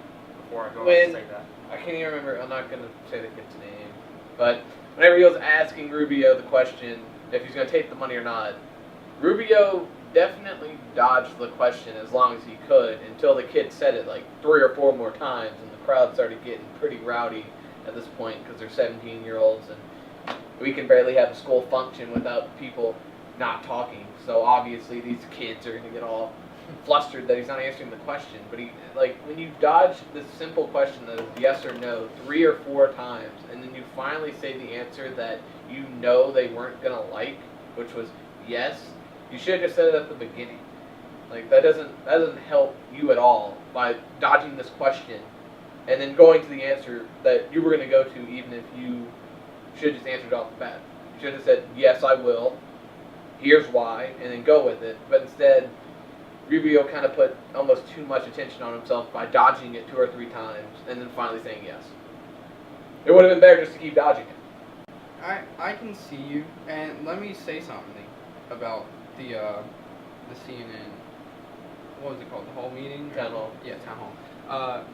B: before I go
D: when-
B: and say that.
D: I can't even remember. I'm not going to say the kid's name. But whenever he was asking Rubio the question if he's going to take the money or not, Rubio definitely dodged the question as long as he could until the kid said it like 3 or 4 more times, and the crowd started getting pretty rowdy at this point because they're 17-year-olds, and we can barely have a school function without people not talking. So obviously these kids are going to get all flustered that he's not answering the question. But he, like, when you dodge this simple question that is yes or no 3 or 4 times, and then you finally say the answer that you know they weren't going to like, which was yes, you should have just said it at the beginning. Like, that doesn't help you at all by dodging this question and then going to the answer that you were going to go to, even if you should have just answered off the bat. You should have said, yes, I will, here's why, and then go with it. But instead, Rubio kind of put almost too much attention on himself by dodging it 2 or 3 times and then finally saying yes. It would have been better just to keep dodging it.
A: I can see you, and let me say something about the CNN. What was it called? The hall meeting?
D: Town hall.
A: Yeah, town hall.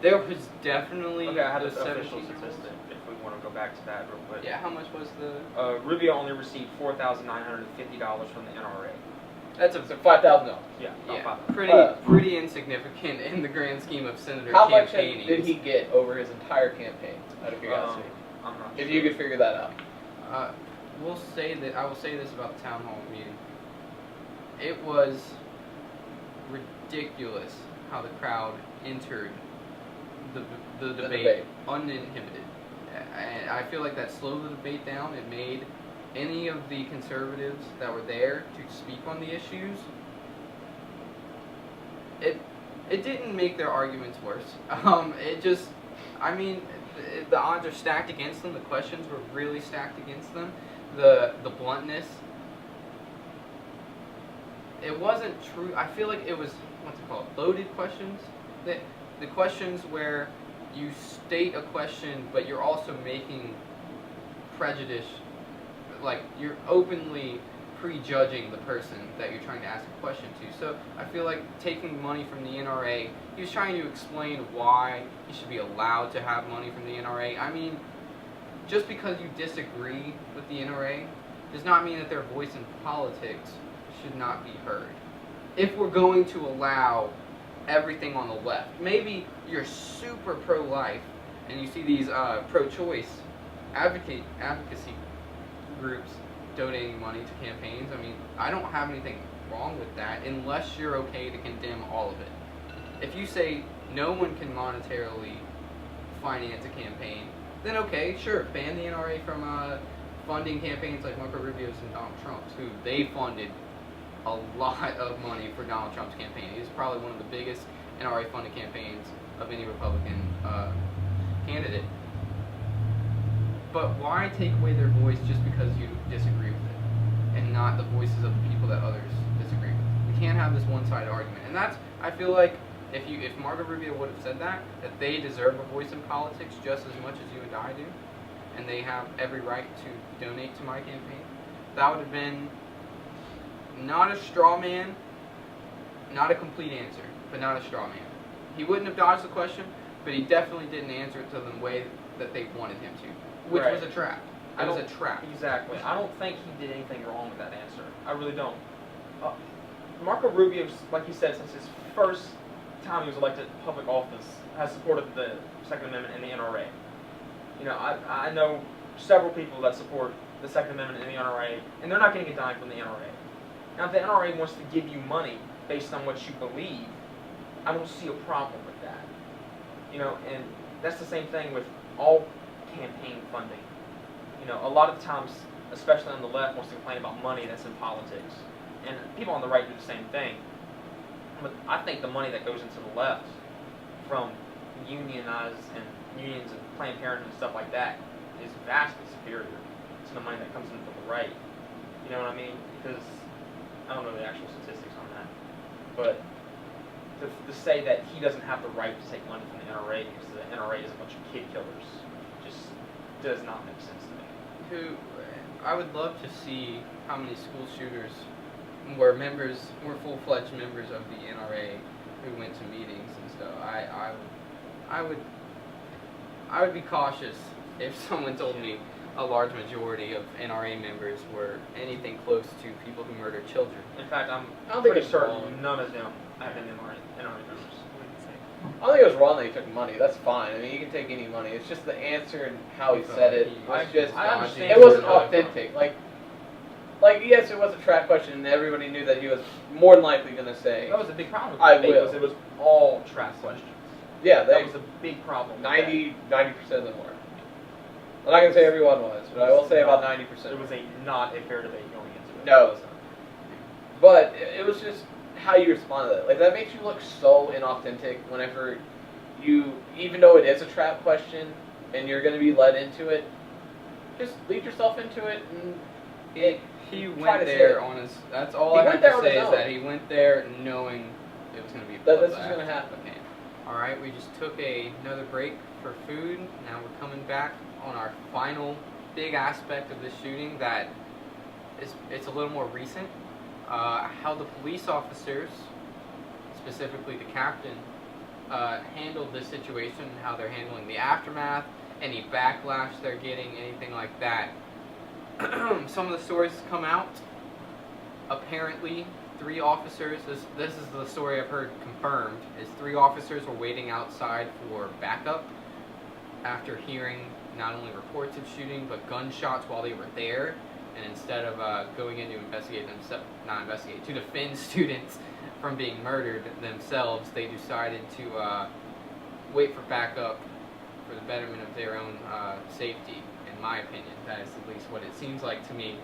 A: There was definitely
B: Okay, I had
A: the
B: this official
A: 17-year-olds.
B: statistic if we want to go back to that real quick.
A: Yeah, how much was the?
B: Rubio only received $4,950 from the NRA.
A: That's a
D: So $5,000.
B: Yeah,
A: yeah,
B: about
A: pretty insignificant in the grand scheme of senator
D: How much
A: campaigning.
D: did he get over his entire campaign, out of curiosity?
B: I'm not
D: If
B: sure.
D: you could figure that out.
A: I will say this about the town hall meeting. It was ridiculous how the crowd entered the debate,
D: debate.
A: uninhibited. And I feel like that slowed the debate down. It made any of the conservatives that were there to speak on the issues. It didn't make their arguments worse. It just, I mean, the odds are stacked against them. The questions were really stacked against them. The bluntness. It wasn't true. I feel like it was, what's it called, loaded questions. The questions where you state a question, but you're also making prejudice, like you're openly prejudging the person that you're trying to ask a question to. So I feel like taking money from the NRA, he was trying to explain why he should be allowed to have money from the NRA. I mean, just because you disagree with the NRA does not mean that their voice in politics should not be heard. If we're going to allow everything on the left, maybe you're super pro-life and you see these pro-choice advocacy groups donating money to campaigns. I mean, I don't have anything wrong with that unless you're okay to condemn all of it. If you say no one can monetarily finance a campaign, then okay, sure, ban the NRA from funding campaigns like Marco Rubio's and Donald Trump's, who they funded a lot of money for Donald Trump's campaign. It was probably one of the biggest NRA funded campaigns of any Republican candidate. But why take away their voice just because you disagree with it, and not the voices of the people that others disagree with? We can't have this one-sided argument, and that's, I feel like, if Marco Rubio would have said that they deserve a voice in politics just as much as you and I do, and they have every right to donate to my campaign, that would have been not a straw man, not a complete answer, but not a straw man. He wouldn't have dodged the question, but he definitely didn't answer it to the way that they wanted him to, which
B: Right.
A: was a trap. It was a trap.
B: Exactly. I don't think he did anything wrong with that answer. I really don't. Marco Rubio, like you said, since his first time he was elected to public office, has supported the Second Amendment and the NRA. You know, I know several people that support the Second Amendment and the NRA, and they're not getting a dime from the NRA. Now, if the NRA wants to give you money based on what you believe, I don't see a problem with that. You know, and that's the same thing with all campaign funding. You know, a lot of times, especially on the left, wants to complain about money that's in politics. And people on the right do the same thing. But I think the money that goes into the left from unions and Planned Parenthood and stuff like that is vastly superior to the money that comes in from the right. You know what I mean? Because I don't know the actual statistics on that. But to say that he doesn't have the right to take money from the NRA because the NRA is a bunch of kid killers just does not make sense to me.
A: I would love to see how many school shooters were full-fledged members of the NRA who went to meetings and stuff. I would be cautious if someone told me a large majority of NRA members were anything close to people who murder children.
B: In fact, I'm
D: I don't think
B: pretty
D: it's
B: certain
D: wrong.
B: none of them have been NRA members.
D: I don't think it was wrong that he took money. That's fine. I mean, you can take any money. It's just the answer and how he said it was just.
B: I understand
D: It wasn't
B: where you're coming
D: authentic. Like yes, it was a trap question, and everybody knew that he was more than likely going to say,
B: That was a big problem with
D: I
B: the debate,
D: will.
B: was it was all trap questions.
D: yeah,
B: That
D: they
B: was a big problem. with
D: 90% of them were. I'm not going to say everyone was, but I will say about 90%.
B: that. It was not a fair debate going into it.
D: No, it was not. But it was just how you respond to that. Like, that makes you look so inauthentic whenever you, even though it is a trap question and you're going to be led into it, just lead yourself into it and
A: He
D: try
A: went
D: to say
A: there
D: it.
A: on his. That's all
D: He
A: I
D: went
A: have
D: there
A: to
D: on
A: say
D: his
A: is
D: own.
A: that he went there knowing it was going to be a
D: That this is
A: bloodbath.
D: going to happen.
A: All right, we just took another break for food. Now we're coming back on our final big aspect of this shooting that it's a little more recent. How the police officers, specifically the captain, handled this situation, how they're handling the aftermath, any backlash they're getting, anything like that. Some of the stories come out. Apparently, 3 officers, this is the story I've heard confirmed, is 3 officers were waiting outside for backup after hearing not only reports of shooting, but gunshots while they were there. And instead of going in to investigate themselves, to defend students from being murdered themselves, they decided to wait for backup for the betterment of their own safety. In my opinion, that is at least what it seems like to me.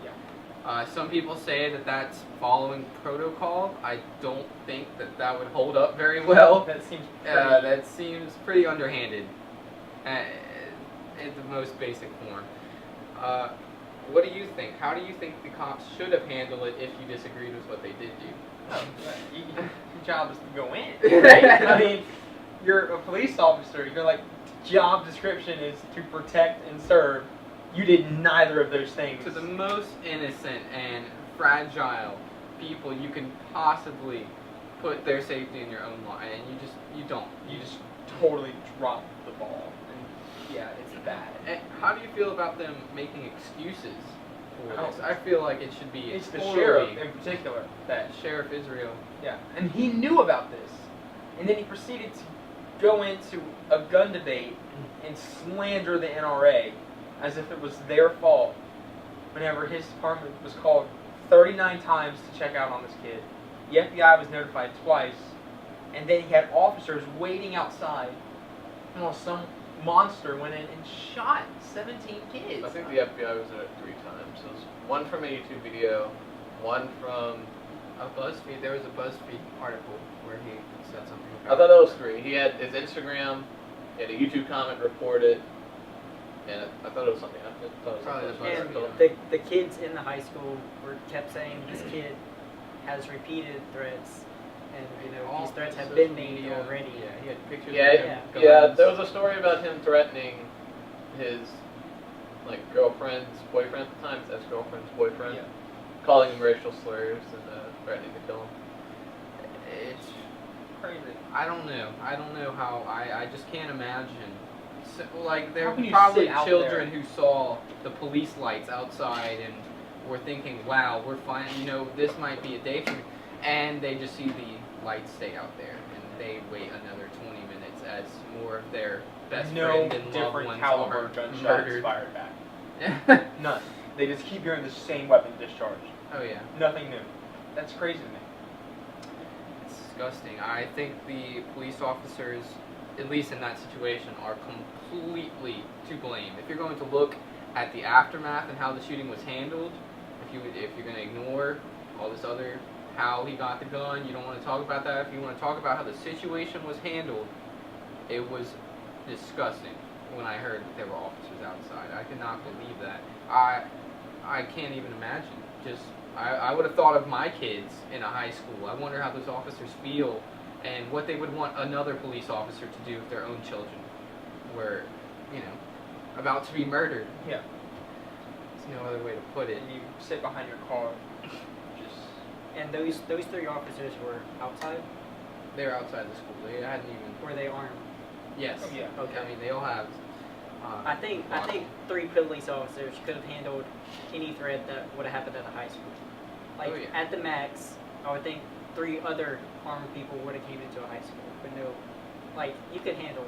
A: Some people say that that's following protocol. I don't think that would hold up very well.
B: That seems
A: That seems pretty underhanded in the most basic form. What do you think? How do you think the cops should have handled it if you disagreed with what they did do?
B: Your job is to go in, right? I mean, you're a police officer. You're like, job description is to protect and serve. You did neither of those things.
A: To the most innocent and fragile people you can possibly put their safety in your own line, and you don't.
B: You just totally dropped the ball. And yeah, it's bad.
A: And how do you feel about them making excuses for
B: Oh.
A: this? I feel like it should be
B: It's the
A: totally
B: sheriff in particular that
A: Sheriff Israel.
B: Yeah, and he knew about this, and then he proceeded to go into a gun debate and slander the NRA as if it was their fault whenever his department was called 39 times to check out on this kid. The FBI was notified twice, and then he had officers waiting outside while some monster went in and shot 17 kids.
D: I think the FBI was there 3 times. So it was one from a YouTube video, one from...
A: There was a BuzzFeed article where he said something
D: I
A: about
D: thought that was 3. He had his Instagram, he had a YouTube comment report it, and I thought it was something else. I thought it was
A: Probably
D: something
A: the
D: else.
A: BuzzFeed.
C: And the kids in the high school kept saying this kid has repeated threats, and
A: All
C: these threats have
A: social
C: been made
A: media,
C: already.
A: Yeah, he had pictures
D: Yeah,
A: of him
D: yeah,
A: guns.
D: there was a story about him threatening his girlfriend's boyfriend at the time, his ex-girlfriend's boyfriend,
B: Yeah.
D: calling him racial slurs and threatening to kill him.
A: It's
B: Crazy.
A: I don't know how I just can't imagine. So, like there
B: How
A: were
B: can you
A: probably
B: sit out
A: children
B: there?
A: who saw the police lights outside and were thinking, "Wow, we're fine. This might be a day for me," and they just see the lights stay out there and they wait another 20 minutes as more of their best
B: No
A: friend and loved
B: different
A: ones
B: caliber
A: are
B: gunshots
A: murdered.
B: fired back. None. They just keep hearing the same weapon discharged.
A: Oh yeah.
B: Nothing new. That's crazy to me.
A: It's disgusting. I think the police officers, at least in that situation, are completely to blame. If you're going to look at the aftermath and how the shooting was handled, if you're going to ignore all this other, how he got the gun, you don't want to talk about that. If you want to talk about how the situation was handled, it was disgusting when I heard that there were officers outside. I could not believe that. I can't even imagine. I would have thought of my kids in a high school. I wonder how those officers feel and what they would want another police officer to do if their own children were, about to be murdered.
B: Yeah.
A: There's no other way to put it.
B: And you sit behind your car, just
C: And those 3 officers were outside.
A: They were outside the school. They hadn't even.
C: Were they armed?
A: Yes.
B: Oh, yeah.
C: Okay.
A: I mean, they all have.
C: I think 3 police officers could have handled any threat that would have happened at a high school. Like
A: Oh, yeah.
C: at the max, I would think 3 other armed people would have came into a high school. But no, like you could handle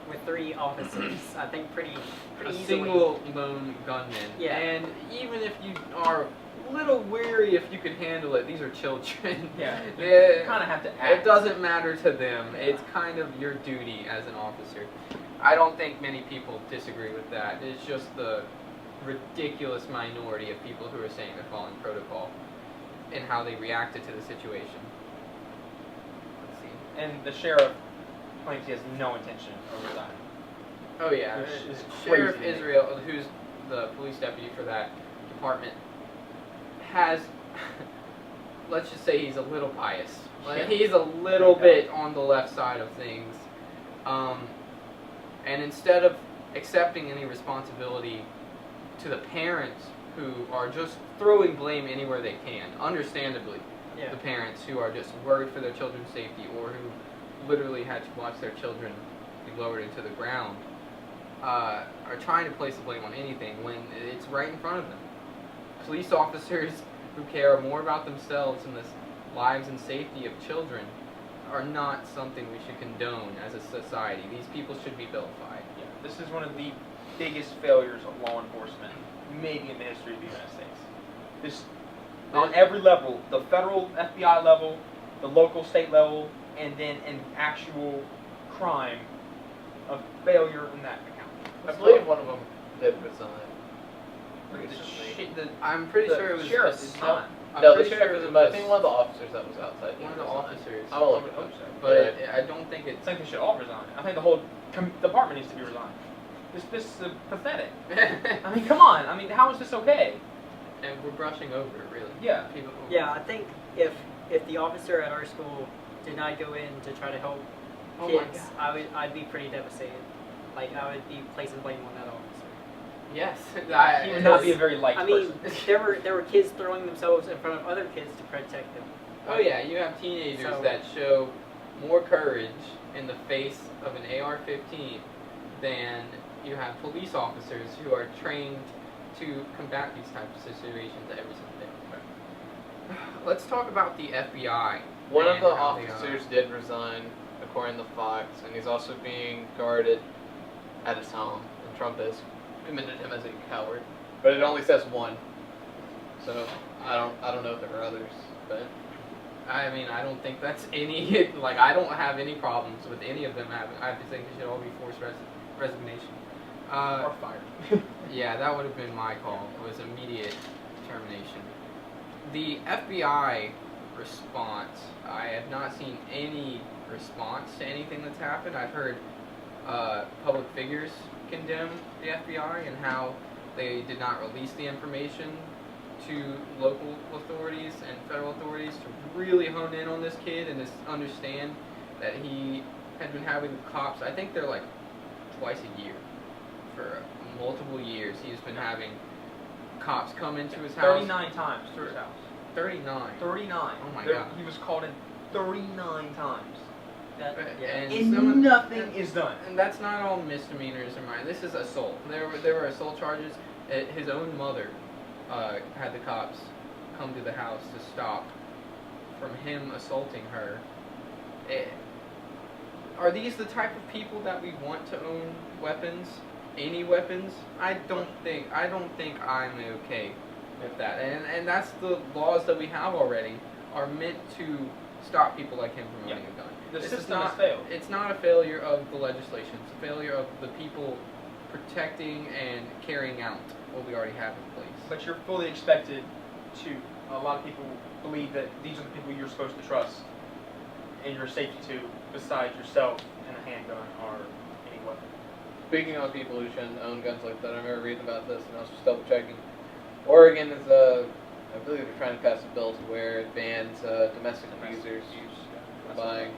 C: with 3 officers. I think pretty
A: a
C: easily.
A: single lone gunman.
C: Yeah.
A: And even if you are a little weary if you can handle it, these are children.
B: yeah. You
A: Yeah.
B: kind of have to
A: It
B: act.
A: doesn't matter to them. It's kind of your duty as an officer. I don't think many people disagree with that. It's just the ridiculous minority of people who are saying they're following protocol and how they reacted to the situation. Let's see.
B: And the sheriff claims he has no intention of resigning.
A: Oh yeah,
B: Which is
A: Sheriff
B: crazy.
A: Israel, who's the police deputy for that department, has, let's just say he's a little biased. Like,
B: Yeah.
A: he's a little bit on the left side of things. And instead of accepting any responsibility to the parents who are just throwing blame anywhere they can, understandably,
C: Yeah.
A: the parents who are just worried for their children's safety or who literally had to watch their children be lowered into the ground, are trying to place the blame on anything when it's right in front of them. Police officers who care more about themselves and the lives and safety of children are not something we should condone as a society. These people should be vilified.
B: Yeah. This is one of the biggest failures of law enforcement, maybe in the history of the United States. This, on every level, the federal FBI level, the local state level, and then an actual crime of failure in that account.
D: I believe one of them did resign.
A: I'm pretty sure it was
B: sheriff is not.
A: I'm
D: No, the
A: pretty
D: sheriff
A: sure
D: is
A: it
D: in, but I
A: was
D: think one of the officers that was outside.
A: one of the
D: resigned.
A: officers.
D: I will look
B: I
D: it
B: would
D: up.
B: hope so.
A: But I don't think
B: I
A: it's.
B: think they should all resign. I think the whole department needs to be resigned. This is pathetic. I mean, come on. I mean, how is this okay?
A: And we're brushing over it, really.
B: Yeah.
A: People,
C: Yeah, I think if the officer at our school did not go in to try to help
A: Oh my
C: kids, I'd be pretty devastated. Like I would be placing blame on that officer.
A: Yes.
B: He would not be a very liked
C: I mean,
B: person.
C: there were kids throwing themselves in front of other kids to protect them.
A: Oh yeah, you have teenagers
C: So-
A: that show more courage in the face of an AR-15 than you have police officers who are trained to combat these types of situations every single day. Let's talk about the FBI.
D: One of
A: and
D: the
A: how they,
D: officers did resign, according to Fox, and he's also being guarded at his home. And Trump has commended him as a coward, but it only says one. So I don't know if there were others, but
A: I mean, I don't think that's any, like, I don't have any problems with any of them having, I just think they should all be forced resignation.
B: Or fired.
A: Yeah, that would have been my call, was immediate termination. The FBI response, I have not seen any response to anything that's happened. I've heard public figures condemn the FBI and how they did not release the information to local authorities and federal authorities to really hone in on this kid and just understand that he had been having the cops, I think they're like twice a year for multiple years. He's been having cops come into his house.
B: 39 times to his house.
A: 39.
B: 39.
A: Oh my
B: There-
A: God.
B: He was called in 39 times.
C: That, yeah.
A: And
B: And
A: someone-
B: nothing is done.
A: And that's not all misdemeanors or mine. This is assault. There were assault charges. His own mother had the cops come to the house to stop from him assaulting her. Are these the type of people that we want to own weapons? Any weapons? I don't think I'm okay with that. And that's the laws that we have already are meant to stop people like him from owning a gun.
B: The
A: This
B: system
A: is
B: has failed.
A: It's not a failure of the legislation. It's a failure of the people protecting and carrying out what we already have in place.
B: But you're fully expected to. A lot of people believe that these are the people you're supposed to trust and your safety to, besides yourself and a handgun or any weapon.
D: speaking on people who shouldn't own guns like that, I remember reading about this and I was just double checking. Oregon is I believe they're trying to pass a bill to where it bans domestic abusers
B: I saw
D: buying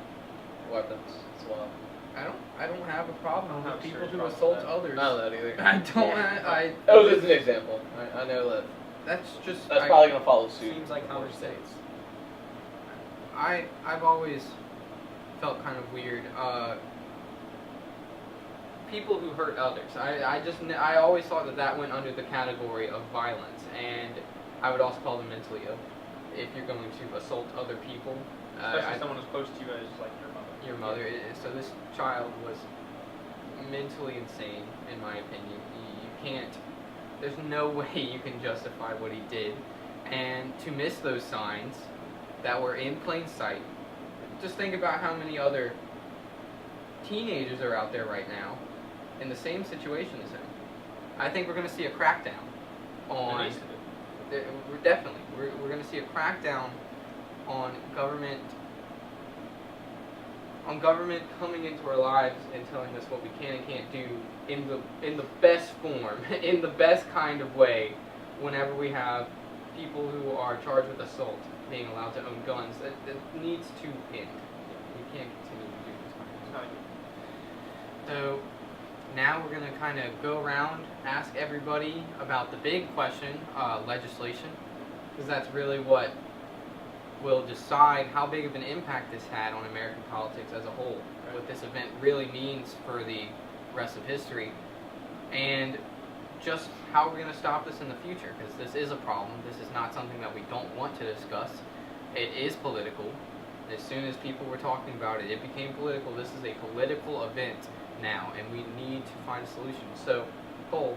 D: weapons as well.
A: I don't have a problem
B: I don't
A: with
B: have a
A: people
B: serious
A: who
B: problem
A: assault
B: with that.
A: others.
D: I don't know that either.
A: I don't.
C: Yeah.
D: That was just an example. I know that
A: That's just.
D: that's probably gonna follow suit.
C: Seems like
D: in
C: common
D: more states.
A: I've always felt kind of weird. People who hurt others. I always thought that went under the category of violence, and I would also call them mentally ill. If you're going to assault other people,
B: Especially someone as close to you as like your mother.
A: your mother. So this child was mentally insane, in my opinion. You can't. There's no way you can justify what he did, and to miss those signs that were in plain sight. Just think about how many other teenagers are out there right now in the same situation as him. I think we're going to see a crackdown on.
B: It needs to be.
A: We're definitely we're going to see a crackdown on government coming into our lives and telling us what we can and can't do in the best form, in the best kind of way. Whenever we have people who are charged with assault being allowed to own guns, that needs to end. We can't continue to do this kind of
B: It's
A: stuff.
B: not good.
A: So now we're going to kind of go around, ask everybody about the big question, legislation, because that's really what will decide how big of an impact this had on American politics as a whole, what this event really means for the rest of history, and just how we're going to stop this in the future, because this is a problem. This is not something that we don't want to discuss. It is political. As soon as people were talking about it, it became political. This is a political event now, and we need to find a solution. So, Cole,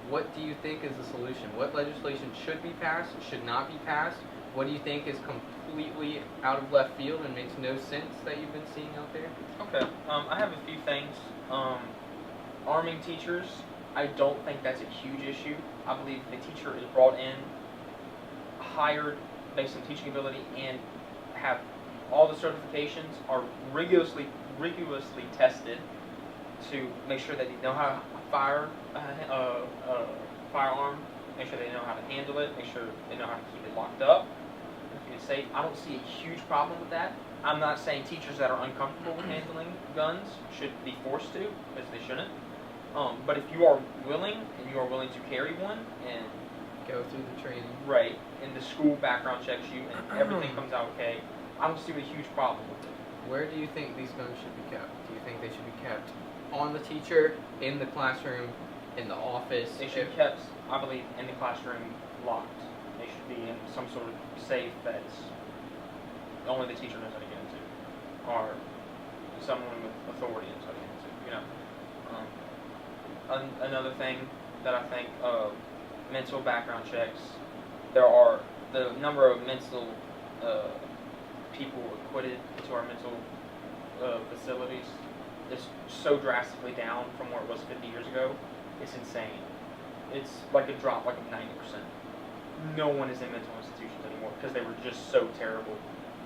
A: what do you think is the solution? What legislation should be passed, should not be passed? What do you think is completely out of left field and makes no sense that you've been seeing out there?
B: Okay. I have a few things. Arming teachers, I don't think that's a huge issue. I believe the teacher is brought in, hired based on teaching ability, and have all the certifications are rigorously tested to make sure that they know how to fire a firearm, make sure they know how to handle it, make sure they know how to keep it locked up, keep it safe. I don't see a huge problem with that. I'm not saying teachers that are uncomfortable with handling guns should be forced to, because they shouldn't. But if you are willing, and you are willing to carry one, and
A: Go through the training.
B: right, and the school background checks you, and everything comes out okay, I don't see a huge problem with it.
A: Where do you think these guns should be kept? Do you think they should be kept on the teacher, in the classroom, in the office?
B: They should be kept, I believe, in the classroom locked. They should be in some sort of safe that's only the teacher knows how to get into, or someone with authority knows how to get into. You know. Another thing that I think, mental background checks. There are the number of mental people acquitted to our mental facilities is so drastically down from where it was 50 years ago. It's insane. It's like a drop, like of 90%. No one is in mental institutions anymore because they were just so terrible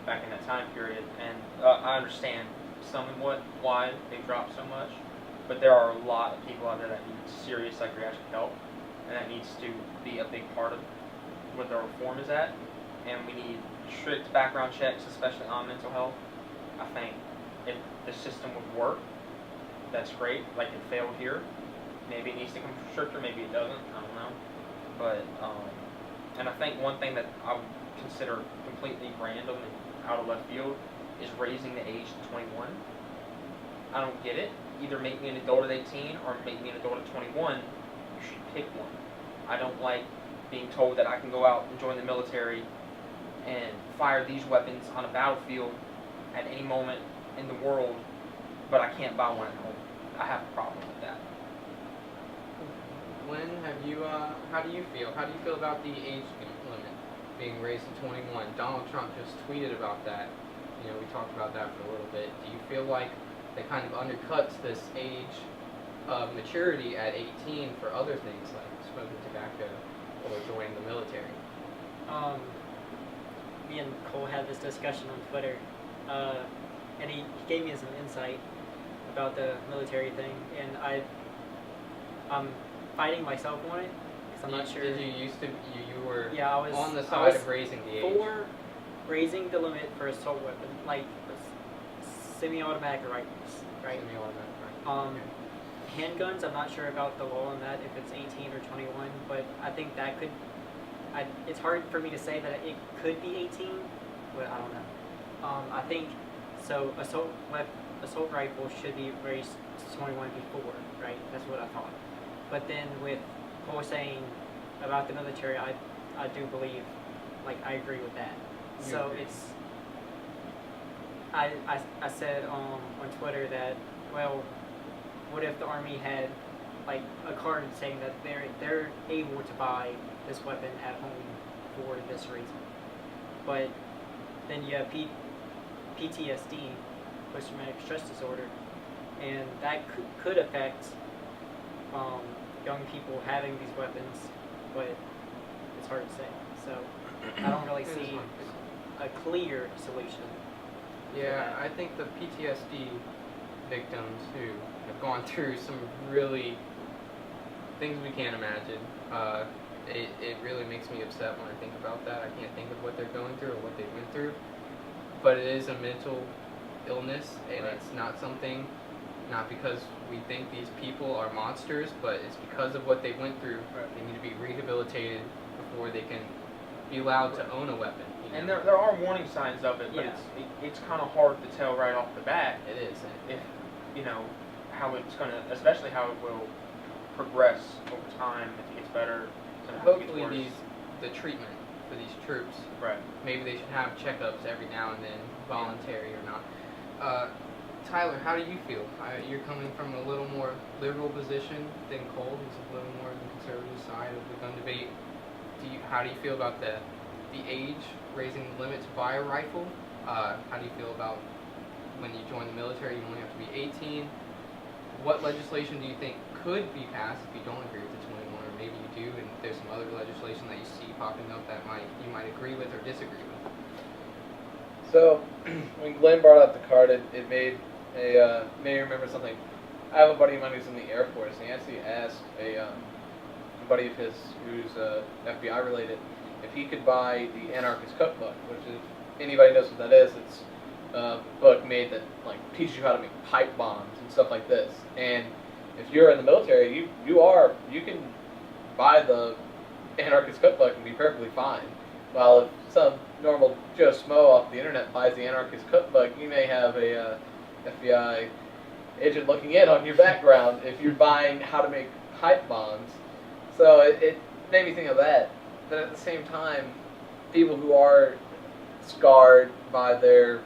B: back in that time period. And I understand somewhat why they dropped so much, but there are a lot of people out there that need serious psychiatric help, and that needs to be a big part of where the reform is at. And we need strict background checks, especially on mental health. I think if the system would work, that's great. Like it failed here. Maybe it needs to come stricter, maybe it doesn't, I don't know. But, and I think one thing that I would consider completely random and out of left field is raising the age to 21. I don't get it. Either make me an adult at 18 or make me an adult at 21. You should pick one. I don't like being told that I can go out and join the military and fire these weapons on a battlefield at any moment in the world, but I can't buy one at home. I have a problem with that.
A: When have you, how do you feel? How do you feel about the age limit being raised to 21? Donald Trump just tweeted about that. You know, we talked about that for a little bit. Do you feel like that kind of undercuts this age of maturity at 18 for other things like smoking tobacco or joining the military?
C: Me and Cole had this discussion on Twitter, and he gave me some insight about the military thing, and I'm fighting myself on it because I'm not sure.
A: Did you used to, you were
C: Yeah, I was
A: on the
C: I
A: side
C: was
A: of raising the age?
C: for raising the limit for assault weapon, like semi-automatic rifles, right?
A: Semi-automatic,
C: Um, handguns, I'm not sure about the law on that, if it's 18 or 21, but I think that could, it's hard for me to say that it could be 18, but I don't know. I think, so assault rifle should be raised to 21 before, right? That's what I thought. But then with Cole saying about the military, I do believe, like, I agree with that.
A: You
C: So
A: agree.
C: it's, I said on Twitter that, well, what if the Army had like a card saying that they're able to buy this weapon at home for this reason, but then you have PTSD, post-traumatic stress disorder, and that could affect young people having these weapons, but it's hard to say. So I don't really
A: It is
C: see
A: hard.
C: a clear solution.
A: Yeah, I think the PTSD victims who have gone through some really things we can't imagine. It really makes me upset when I think about that. I can't think of what they're going through or what they went through. But it is a mental illness, and
D: Right.
A: it's not something, not because we think these people are monsters, but it's because of what they went through.
B: Right.
A: They need to be rehabilitated before they can be allowed to own a weapon. You know?
B: And there are warning signs of it, but
C: Yeah.
B: it's kind of hard to tell right off the bat
A: It is.
B: if, you know, how it's going to, especially how it will progress over time, if it gets better, and if it gets
A: Hopefully
B: worse.
A: the treatment for these troops,
B: Right.
A: maybe they should have checkups every now and then, voluntary or not. Tyler, how do you feel? You're coming from a little more liberal position than Cole, who's a little more on the conservative side of the gun debate. How do you feel about the age, raising the limit to buy a rifle? How do you feel about when you join the military, you only have to be 18? What legislation do you think could be passed if you don't agree with the 21, or maybe you do, and there's some other legislation that you see popping up that you might agree with or disagree with?
D: So, when Glenn brought up the card, it made me remember something. I have a buddy of mine who's in the Air Force, and he actually asked a buddy of his who's FBI related if he could buy the Anarchist Cookbook, which if anybody knows what that is, it's a book made that like teaches you how to make pipe bombs and stuff like this. And if you're in the military, you can buy the Anarchist Cookbook and be perfectly fine. While if some normal Joe Smo off the internet buys the Anarchist Cookbook, you may have a FBI agent looking in on your background if you're buying how to make pipe bombs. So it made me think of that. But at the same time, people who are scarred by their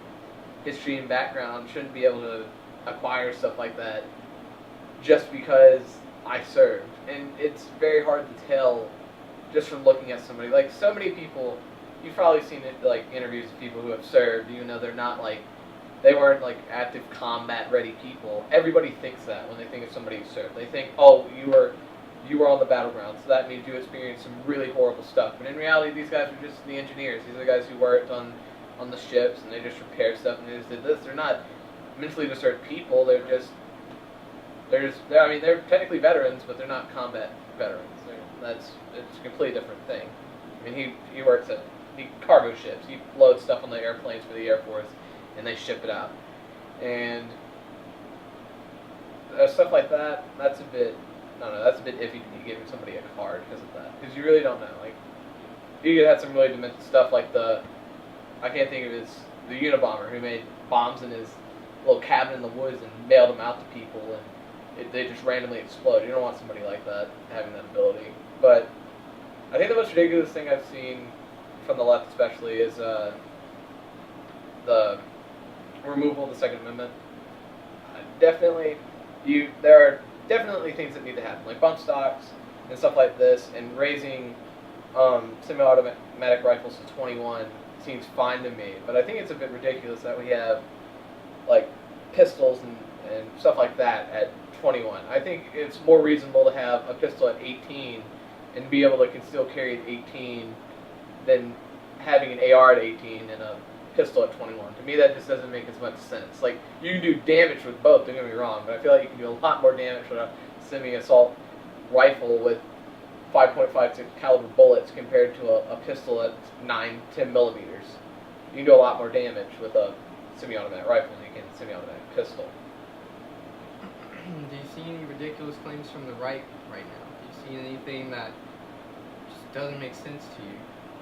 D: history and background shouldn't be able to acquire stuff like that just because I served. And it's very hard to tell just from looking at somebody. Like, so many people, you've probably seen it, like, interviews of people who have served, even though they're not, like, they weren't, like, active combat-ready people. Everybody thinks that when they think of somebody who served. They think, oh, you were on the battleground, so that means you experienced some really horrible stuff. But in reality, these guys were just the engineers. These are the guys who worked on the ships, and they just repaired stuff, and they just did this. They're not mentally disturbed people. They're technically veterans, but they're not combat veterans. It's a completely different thing. I mean, he works at cargo ships. He loads stuff on the airplanes for the Air Force, and they ship it out. And stuff like that, that's a bit iffy to be giving somebody a card because of that. Because you really don't know. Like, you could have some really demented stuff like the Unabomber who made bombs in his little cabin in the woods and mailed them out to people, and they just randomly explode. You don't want somebody like that having that ability. But I think the most ridiculous thing I've seen from the left especially is the removal of the Second Amendment. There are definitely things that need to happen, like bump stocks and stuff like this, and raising semi-automatic rifles to 21 seems fine to me. But I think it's a bit ridiculous that we have like pistols and stuff like that at 21. I think it's more reasonable to have a pistol at 18 and be able to still carry at 18 than having an AR at 18 and a pistol at 21. To me, that just doesn't make as much sense. Like, you can do damage with both, don't get me wrong, but I feel like you can do a lot more damage with a semi-assault rifle with 5.56 caliber bullets compared to a pistol at 9-10 millimeters. You can do a lot more damage with a semi-automatic rifle and you can semi-automatic pistol.
A: Do you see any ridiculous claims from the right now? Do you see anything that just doesn't make sense to you?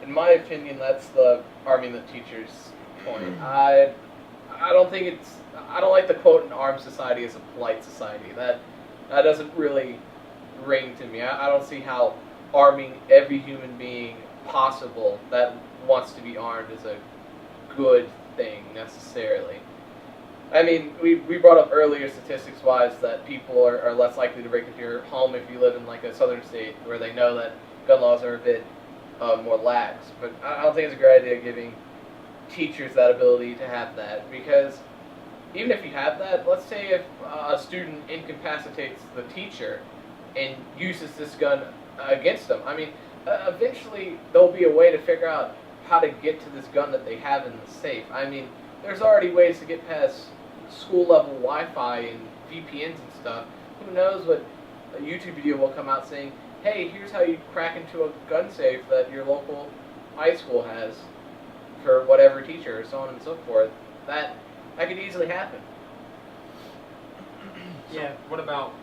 D: In my opinion, that's the arming the teachers point. I don't think it's. I don't like the quote, "An armed society is a polite society." That doesn't really ring to me. I don't see how arming every human being possible that wants to be armed is a good thing necessarily. I mean, we brought up earlier statistics-wise that people are less likely to break into your home if you live in like a southern state where they know that gun laws are a bit more lax. But I don't think it's a great idea giving teachers that ability to have that, because even if you have that, let's say if a student incapacitates the teacher and uses this gun against them, I mean, eventually there'll be a way to figure out how to get to this gun that they have in the safe. I mean, there's already ways to get past school-level Wi-Fi and VPNs and stuff. Who knows what a YouTube video will come out saying, hey, here's how you crack into a gun safe that your local high school has for whatever teacher, or so on and so forth. That could easily happen.
B: So
C: Yeah.
B: what about,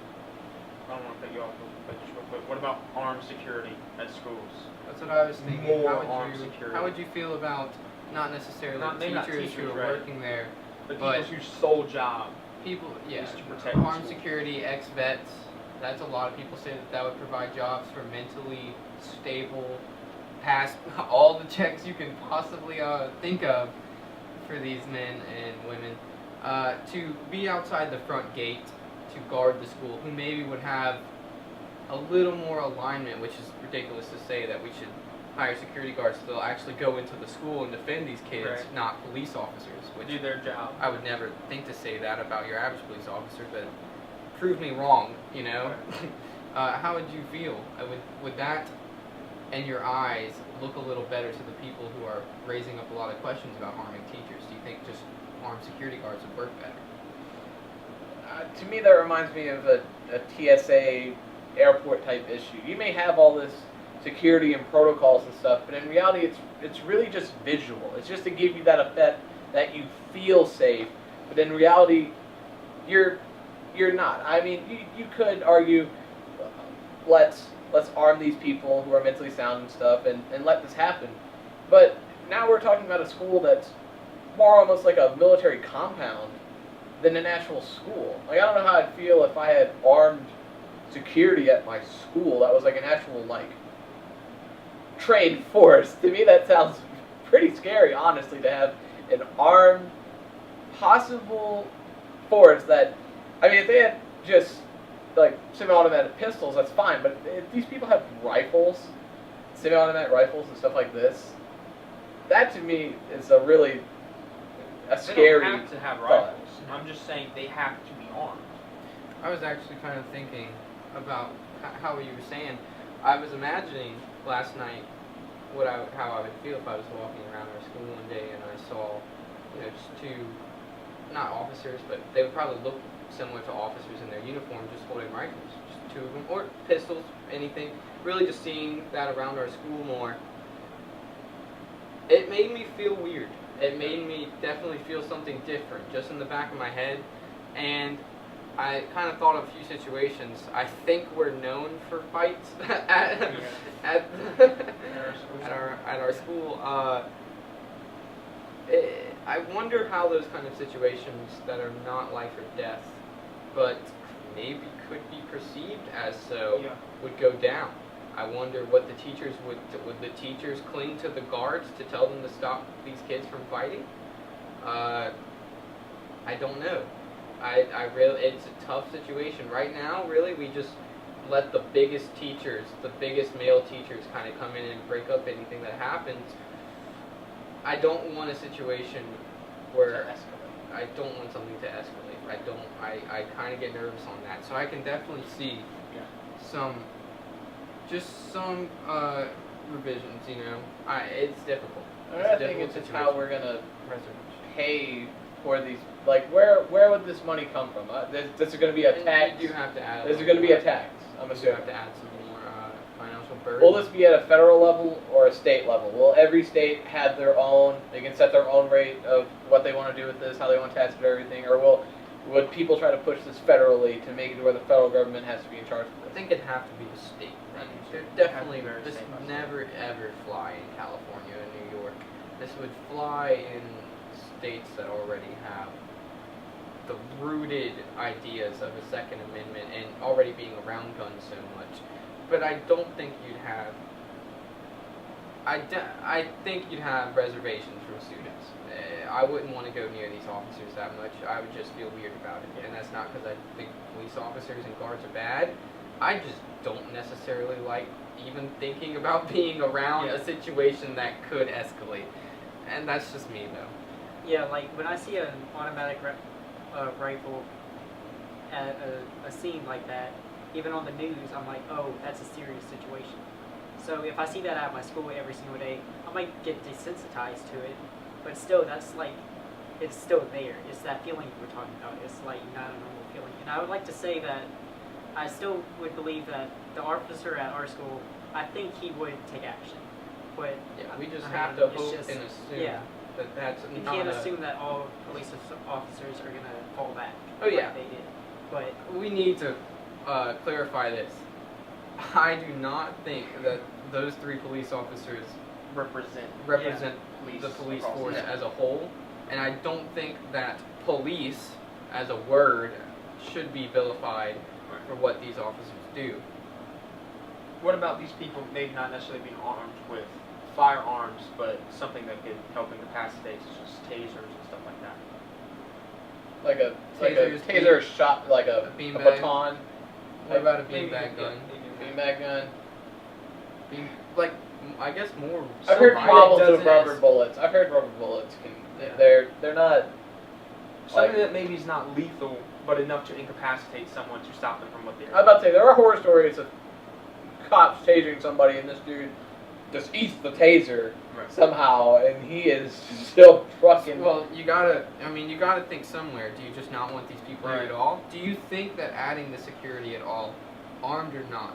B: I don't want to cut you off, but just real quick, what about armed security at schools?
A: That's what I was thinking.
B: More
A: How
B: armed
A: would
B: security.
A: How would you feel about not necessarily
B: Maybe not
A: teachers who
B: teachers,
A: are
B: right.
A: working there,
B: The
A: But-
B: people whose sole job
A: people, yeah,
B: is to protect the
A: armed
B: school.
A: security, ex-vets, that's a lot of people say that would provide jobs for mentally stable, pass all the checks you can possibly think of for these men and women, to be outside the front gate to guard the school, who maybe would have a little more alignment, which is ridiculous to say that we should hire security guards so they'll actually go into the school and defend these kids,
B: Right.
A: not police officers, which
B: do their job.
A: I would never think to say that about your average police officer, but prove me wrong, you know? How would you feel? Would that, in your eyes, look a little better to the people who are raising up a lot of questions about arming teachers? Do you think just armed security guards would work better?
D: To me, that reminds me of a TSA airport type issue. You may have all this security and protocols and stuff, but in reality, it's really just visual. It's just to give you that effect that you feel safe, but in reality, you're not. I mean, you could argue, let's arm these people who are mentally sound and stuff, and let this happen. But now we're talking about a school that's more almost like a military compound than an actual school. Like, I don't know how I'd feel if I had armed security at my school that was like an actual, like, trained force. To me, that sounds pretty scary, honestly, to have an armed, possible force that, I mean, if they had just, like, semi-automatic pistols, that's fine, but if these people have rifles, semi-automatic rifles and stuff like this, that to me is a really, a scary
B: They don't have to have
D: thought.
B: rifles. I'm just saying they have to be armed.
A: I was actually kind of thinking about how you were saying. I was imagining last night how I would feel if I was walking around our school one day and I saw, just two, not officers, but they would probably look similar to officers in their uniform, just holding rifles, just two of them, or pistols, anything. Really just seeing that around our school more. It made me feel weird. It made me definitely feel something different, just in the back of my head. And I kind of thought of a few situations. I think we're known for fights at our school. I wonder how those kind of situations that are not life or death, but maybe could be perceived as so,
B: Yeah.
A: would go down. I wonder what the teachers would the teachers cling to the guards to tell them to stop these kids from fighting? I don't know. I really, it's a tough situation right now. Really, we just let the biggest teachers, the biggest male teachers, kind of come in and break up anything that happens. I don't want a situation where I don't want something to escalate. I kind of get nervous on that. So I can definitely see some revisions. It's difficult.
D: I think it's just how we're gonna pay for these. Like, where would this money come from? This is going to be a tax.
A: You do have to add.
D: Is it going to be a tax? I'm
A: You do
D: assuming.
A: have to add some more financial financial burden.
D: Will this be at a federal level or a state level? Will every state have their own? They can set their own rate of what they want to do with this, how they want to tax it, everything, or would people try to push this federally to make it where the federal government has to be in charge of
A: I
D: this?
A: think it'd have to be a state.
B: I
A: Right?
B: think so.
A: There'd
B: It'd have to
A: definitely
B: be very
A: this
B: state by
A: would
B: state.
A: never ever fly in California and New York. This would fly in states that already have the rooted ideas of a Second Amendment and already being around guns so much. But I don't think you'd have. I think you'd have reservations from students. I wouldn't want to go near these officers that much. I would just feel weird about it, and that's not because I think police officers and guards are bad. I just don't necessarily like even thinking about being around
B: Yeah.
A: a situation that could escalate, and that's just me though.
C: Yeah, like when I see an automatic rifle at a scene like that, even on the news, I'm like, oh, that's a serious situation. So if I see that at my school every single day, I might get desensitized to it, but still, that's like, it's still there. It's that feeling you were talking about. It's like not a normal feeling. And I would like to say that I still would believe that the officer at our school, I think he would take action. But
A: Yeah, we just
C: I
A: have
C: mean,
A: to
C: it's
A: hope
C: just-
A: and assume
C: yeah.
A: that that's
C: You
A: not
C: can't
A: a-
C: assume that all police officers are gonna fall back.
A: Oh, yeah.
C: like they did. But
A: We need to clarify this. I do not think that those 3 police officers represent
B: police
A: the police
B: across the
A: force
B: nation.
A: as a whole, and I don't think that police as a word should be vilified for what these officers do.
B: What about these people maybe not necessarily being armed with firearms, but something that could help incapacitate, such as tasers and stuff like that?
D: Like a
A: Tasers,
D: taser shot, like a
A: beanbag.
D: baton,
A: What about a
B: Maybe,
A: beanbag gun?
D: beanbag gun.
A: Like, I guess more.
D: I've heard
A: survival
D: problems with
A: doesn't
D: rubber
A: as-
D: bullets. I've heard rubber bullets can
B: Yeah.
D: they're not.
B: Something
D: Like-
B: that maybe is not lethal, but enough to incapacitate someone to stop them from what they're
D: I was about to say there are horror stories of cops tasering somebody and this dude just eats the taser
B: Right.
D: somehow and he is still fucking.
A: Well, you gotta think somewhere. Do you just not want these people here
B: Right.
A: at all? Do you think that adding the security at all, armed or not?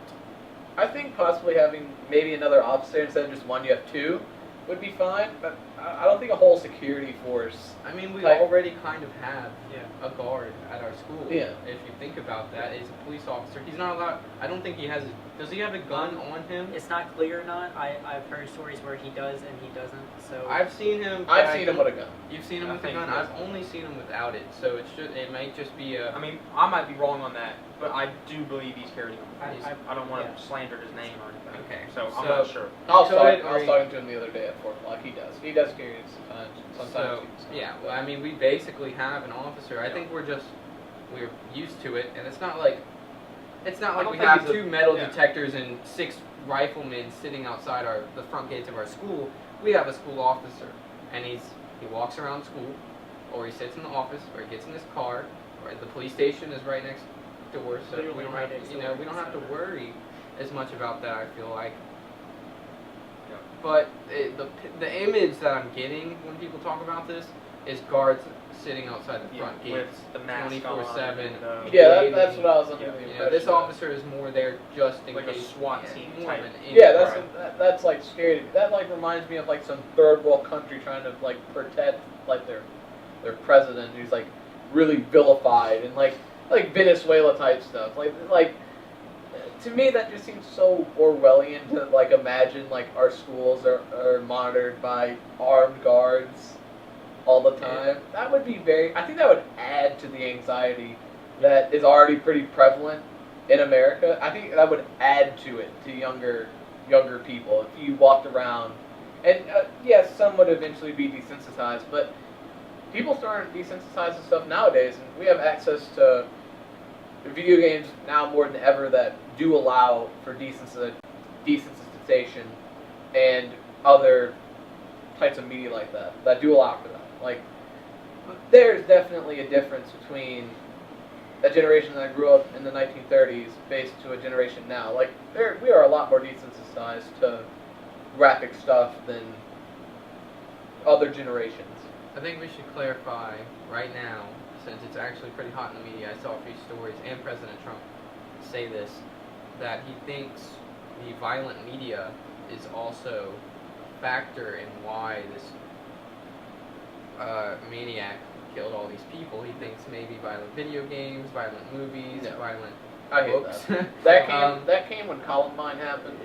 D: I think possibly having maybe another officer instead of just one, you have 2, would be fine. But I don't think a whole security force.
A: I mean, we
D: Like-
A: already kind of have
C: yeah.
A: a guard at our school.
D: Yeah.
A: If you think about that, he's a police officer. He's not allowed. I don't think he has. Does he have a gun on him?
C: It's not clear or not. I've heard stories where he does and he doesn't. So
A: I've seen him.
D: I've seen him with a gun.
A: You've seen him
B: I
A: with a
B: think
A: gun.
B: he
A: I've
B: does.
A: only seen him without it. So it might just be a.
B: I mean, I might be wrong on that, but I do believe he's carrying them.
C: I-
B: I don't want to
C: yeah.
B: slander his name or anything.
A: Okay,
B: So I'm
A: so-
B: not sure.
D: I was
A: Could or-
D: talking to him the other day at 4 o'clock. He does. He does carry it sometimes.
A: So
D: he does not.
A: yeah, well, I mean, we basically have an officer. I think we're used to it, and it's not like
B: I
A: we
B: don't think
A: have
B: he's a-
A: 2 metal
B: yeah.
A: detectors and 6 riflemen sitting outside the front gates of our school. We have a school officer, and he walks around school, or he sits in the office, or he gets in his car, or the police station is right next door, so
C: Literally
A: we don't
C: right
A: have
C: next
A: to,
C: door,
A: we don't have to
C: so.
A: worry as much about that. I feel like.
B: Yeah.
A: But the image that I'm getting when people talk about this is guards sitting outside the
B: Yeah,
A: front
B: with
A: gates.
B: the mask
A: 24/7.
B: on, and,
D: Yeah,
A: waving.
D: that's what I was under
B: Yeah.
D: the
A: You
D: impression.
A: know, this
D: of.
A: officer is more there just in
B: Like a
A: case.
B: SWAT
A: yeah,
B: team
A: more of
B: type.
A: an
D: Yeah, that's
A: right.
D: that's like scary. That like reminds me of like some third world country trying to like protect like their president who's like really vilified and like Venezuela type stuff. Like to me that just seems so Orwellian to like imagine like our schools are monitored by armed guards all the time. That would be I think that would add to the anxiety that is already pretty prevalent in America. I think that would add to it to younger people if you walked around. And yes, some would eventually be desensitized, but people start desensitized to stuff nowadays, and we have access to video games now more than ever that do allow for desensitization and other types of media like that do allow for that. Like, there's definitely a difference between a generation that grew up in the 1930s based to a generation now. Like, we are a lot more desensitized to graphic stuff than other generations.
A: I think we should clarify right now, since it's actually pretty hot in the media. I saw a few stories, and President Trump say this, that he thinks the violent media is also a factor in why this maniac killed all these people. He thinks maybe violent video games, violent movies,
D: No.
A: violent
D: I hate
A: books.
D: that. That came when Columbine happened.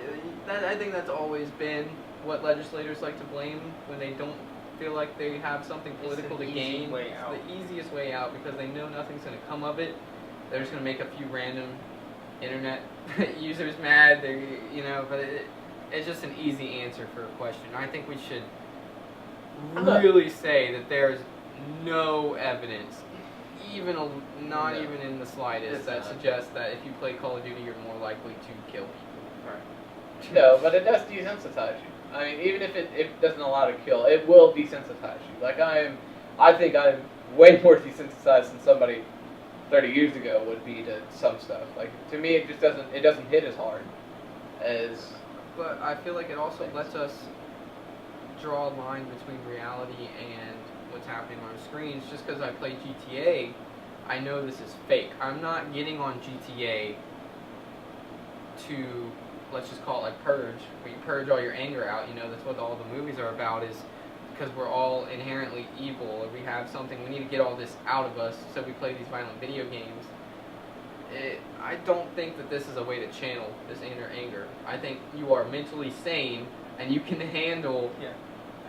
A: I think that's always been what legislators like to blame when they don't feel like they have something
B: It's
A: political
B: an
A: to
B: easy
A: gain.
B: way
A: It's
B: out.
A: the easiest way out because they know nothing's going to come of it. They're just going to make a few random internet users mad. But it's just an easy answer for a question. I think we should really say that there's no evidence, not
D: No.
A: even in the slightest,
D: It's
A: that
D: not.
A: suggests that if you play Call of Duty, you're more likely to kill people.
B: Right.
D: No, but it does desensitize you. I mean, even if it doesn't allow to kill, it will desensitize you. Like I think I'm way more desensitized than somebody 30 years ago would be to some stuff. Like to me, it just doesn't hit as hard as.
A: But I feel like it also lets us draw a line between reality and what's happening on screens. Just because I play GTA, I know this is fake. I'm not getting on GTA to, let's just call it like purge. Where you purge all your anger out. That's what all the movies are about, is because we're all inherently evil. If we have something, we need to get all this out of us, so we play these violent video games. I don't think that this is a way to channel this inner anger. I think you are mentally sane and you can handle
B: Yeah.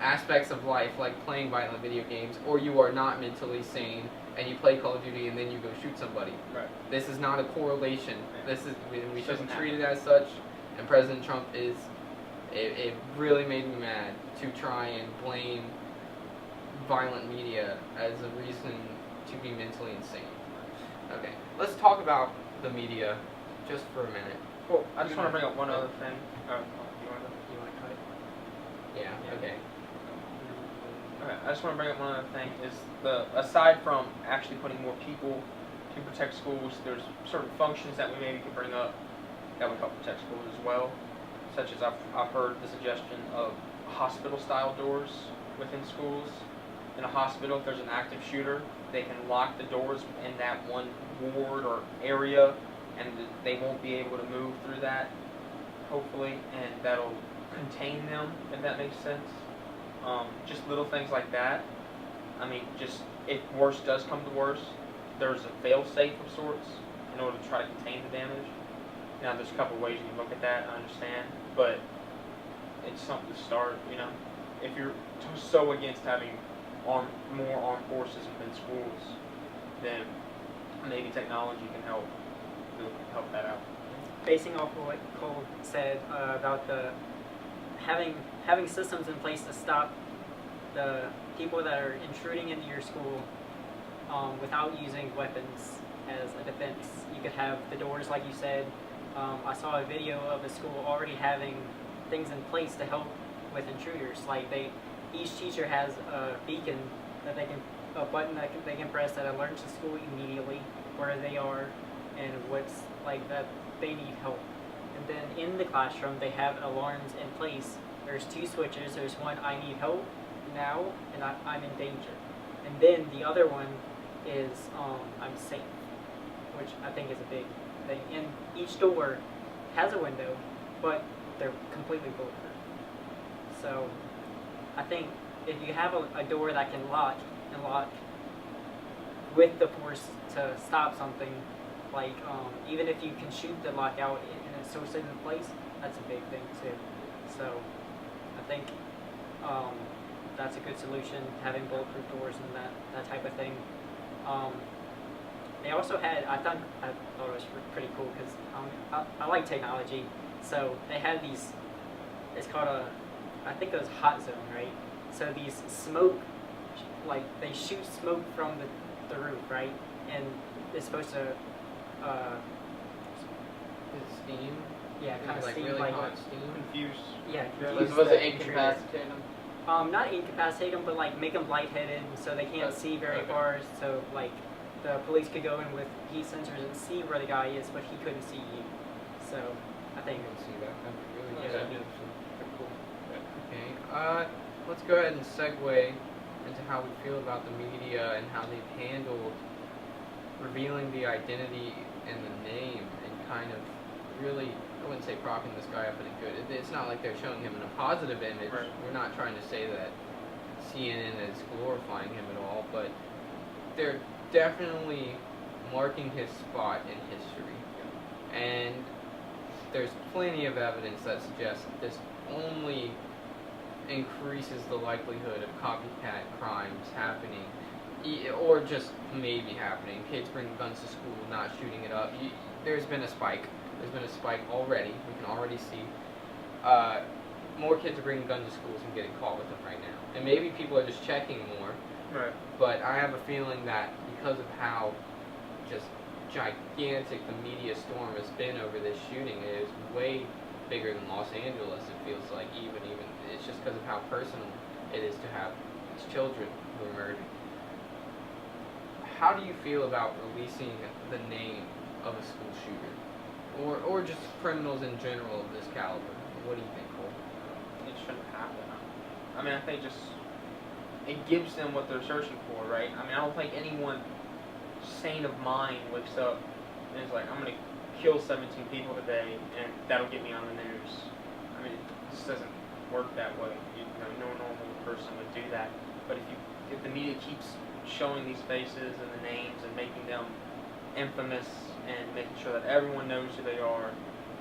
A: aspects of life like playing violent video games, or you are not mentally sane and you play Call of Duty and then you go shoot somebody.
B: Right.
A: This is not a correlation.
B: Yeah.
A: We
B: Doesn't
A: shouldn't
B: happen.
A: treat it as such. And President Trump is. It really made me mad to try and blame violent media as a reason to be mentally insane. Okay, let's talk about the media just for a minute.
B: Well, I just want to bring up one other thing. You want to?
C: You want to cut it?
A: Yeah.
C: Yeah.
A: Okay.
B: Okay, I just want to bring up one other thing. Is aside from actually putting more people to protect schools, there's certain functions that we maybe could bring up that would help protect schools as well. Such as I've heard the suggestion of hospital-style doors within schools. In a hospital, if there's an active shooter, they can lock the doors in that one ward or area, and they won't be able to move through that, hopefully, and that'll contain them, if that makes sense. Just little things like that. I mean, just if worse does come to worse, there's a fail-safe of sorts in order to try to contain the damage. Now, there's a couple ways you can look at that, I understand, but it's something to start, If you're so against having more armed forces within schools, then maybe technology can help that out.
C: Basing off of what Cole said about the having systems in place to stop the people that are intruding into your school without using weapons as a defense. You could have the doors, like you said. I saw a video of a school already having things in place to help with intruders. Like each teacher has a beacon a button that they can press that alerts the school immediately where they are and what's like that they need help. And then in the classroom they have alarms in place. There's two switches. There's one, I need help now, and I'm in danger. And then the other one is I'm safe, which I think is a big thing. And each door has a window, but they're completely bulletproof. So I think if you have a door that can lock with the force to stop something, like even if you can shoot the lock out and it's so set in place, that's a big thing too. So I think that's a good solution, having bulletproof doors and that type of thing. They also had, I thought it was pretty cool because I like technology. So they had these, it's called I think it was Hot Zone, right? So these smoke, like they shoot smoke from the roof, right? And it's supposed to,
A: Steam.
C: yeah, kind of
A: like
C: steam,
A: really
C: like,
A: hot steam.
B: Confused.
C: yeah,
B: Yeah,
C: confuse
D: Was
C: the
D: it
C: intruders.
D: incapacitate them?
C: Not incapacitate them, but like make them lightheaded so they can't see very
D: Okay.
C: far. So like the police could go in with heat sensors and see where the guy is, but he couldn't see you. So I think
A: can see that. That'd be really
C: Yeah.
A: good. Okay. Let's go ahead and segue into how we feel about the media and how they've handled revealing the identity and the name and kind of really wouldn't say propping this guy up in a good. It's not like they're showing him in a positive image.
B: Right.
A: We're not trying to say that CNN is glorifying him at all, but they're definitely marking his spot in history. And there's plenty of evidence that suggests that this only increases the likelihood of copycat crimes happening, or just maybe happening. Kids bring guns to school, not shooting it up. There's been a spike. There's been a spike already. We can already see more kids are bringing guns to schools and getting caught with them right now. And maybe people are just checking more.
B: Right.
A: But I have a feeling that because of how just gigantic the media storm has been over this shooting, it is way bigger than Los Angeles. It feels like even it's just because of how personal it is to have these children who are murdered. How do you feel about releasing the name of a school shooter, or just criminals in general of this caliber? What do you think, Cole?
B: It shouldn't happen. I mean, I think just it gives them what they're searching for, right? I mean, I don't think anyone sane of mind wakes up and is like, I'm going to kill 17 people today and that'll get me on the news. I mean, it just doesn't work that way. No normal person would do that. But if the media keeps showing these faces and the names and making them infamous and making sure that everyone knows who they are,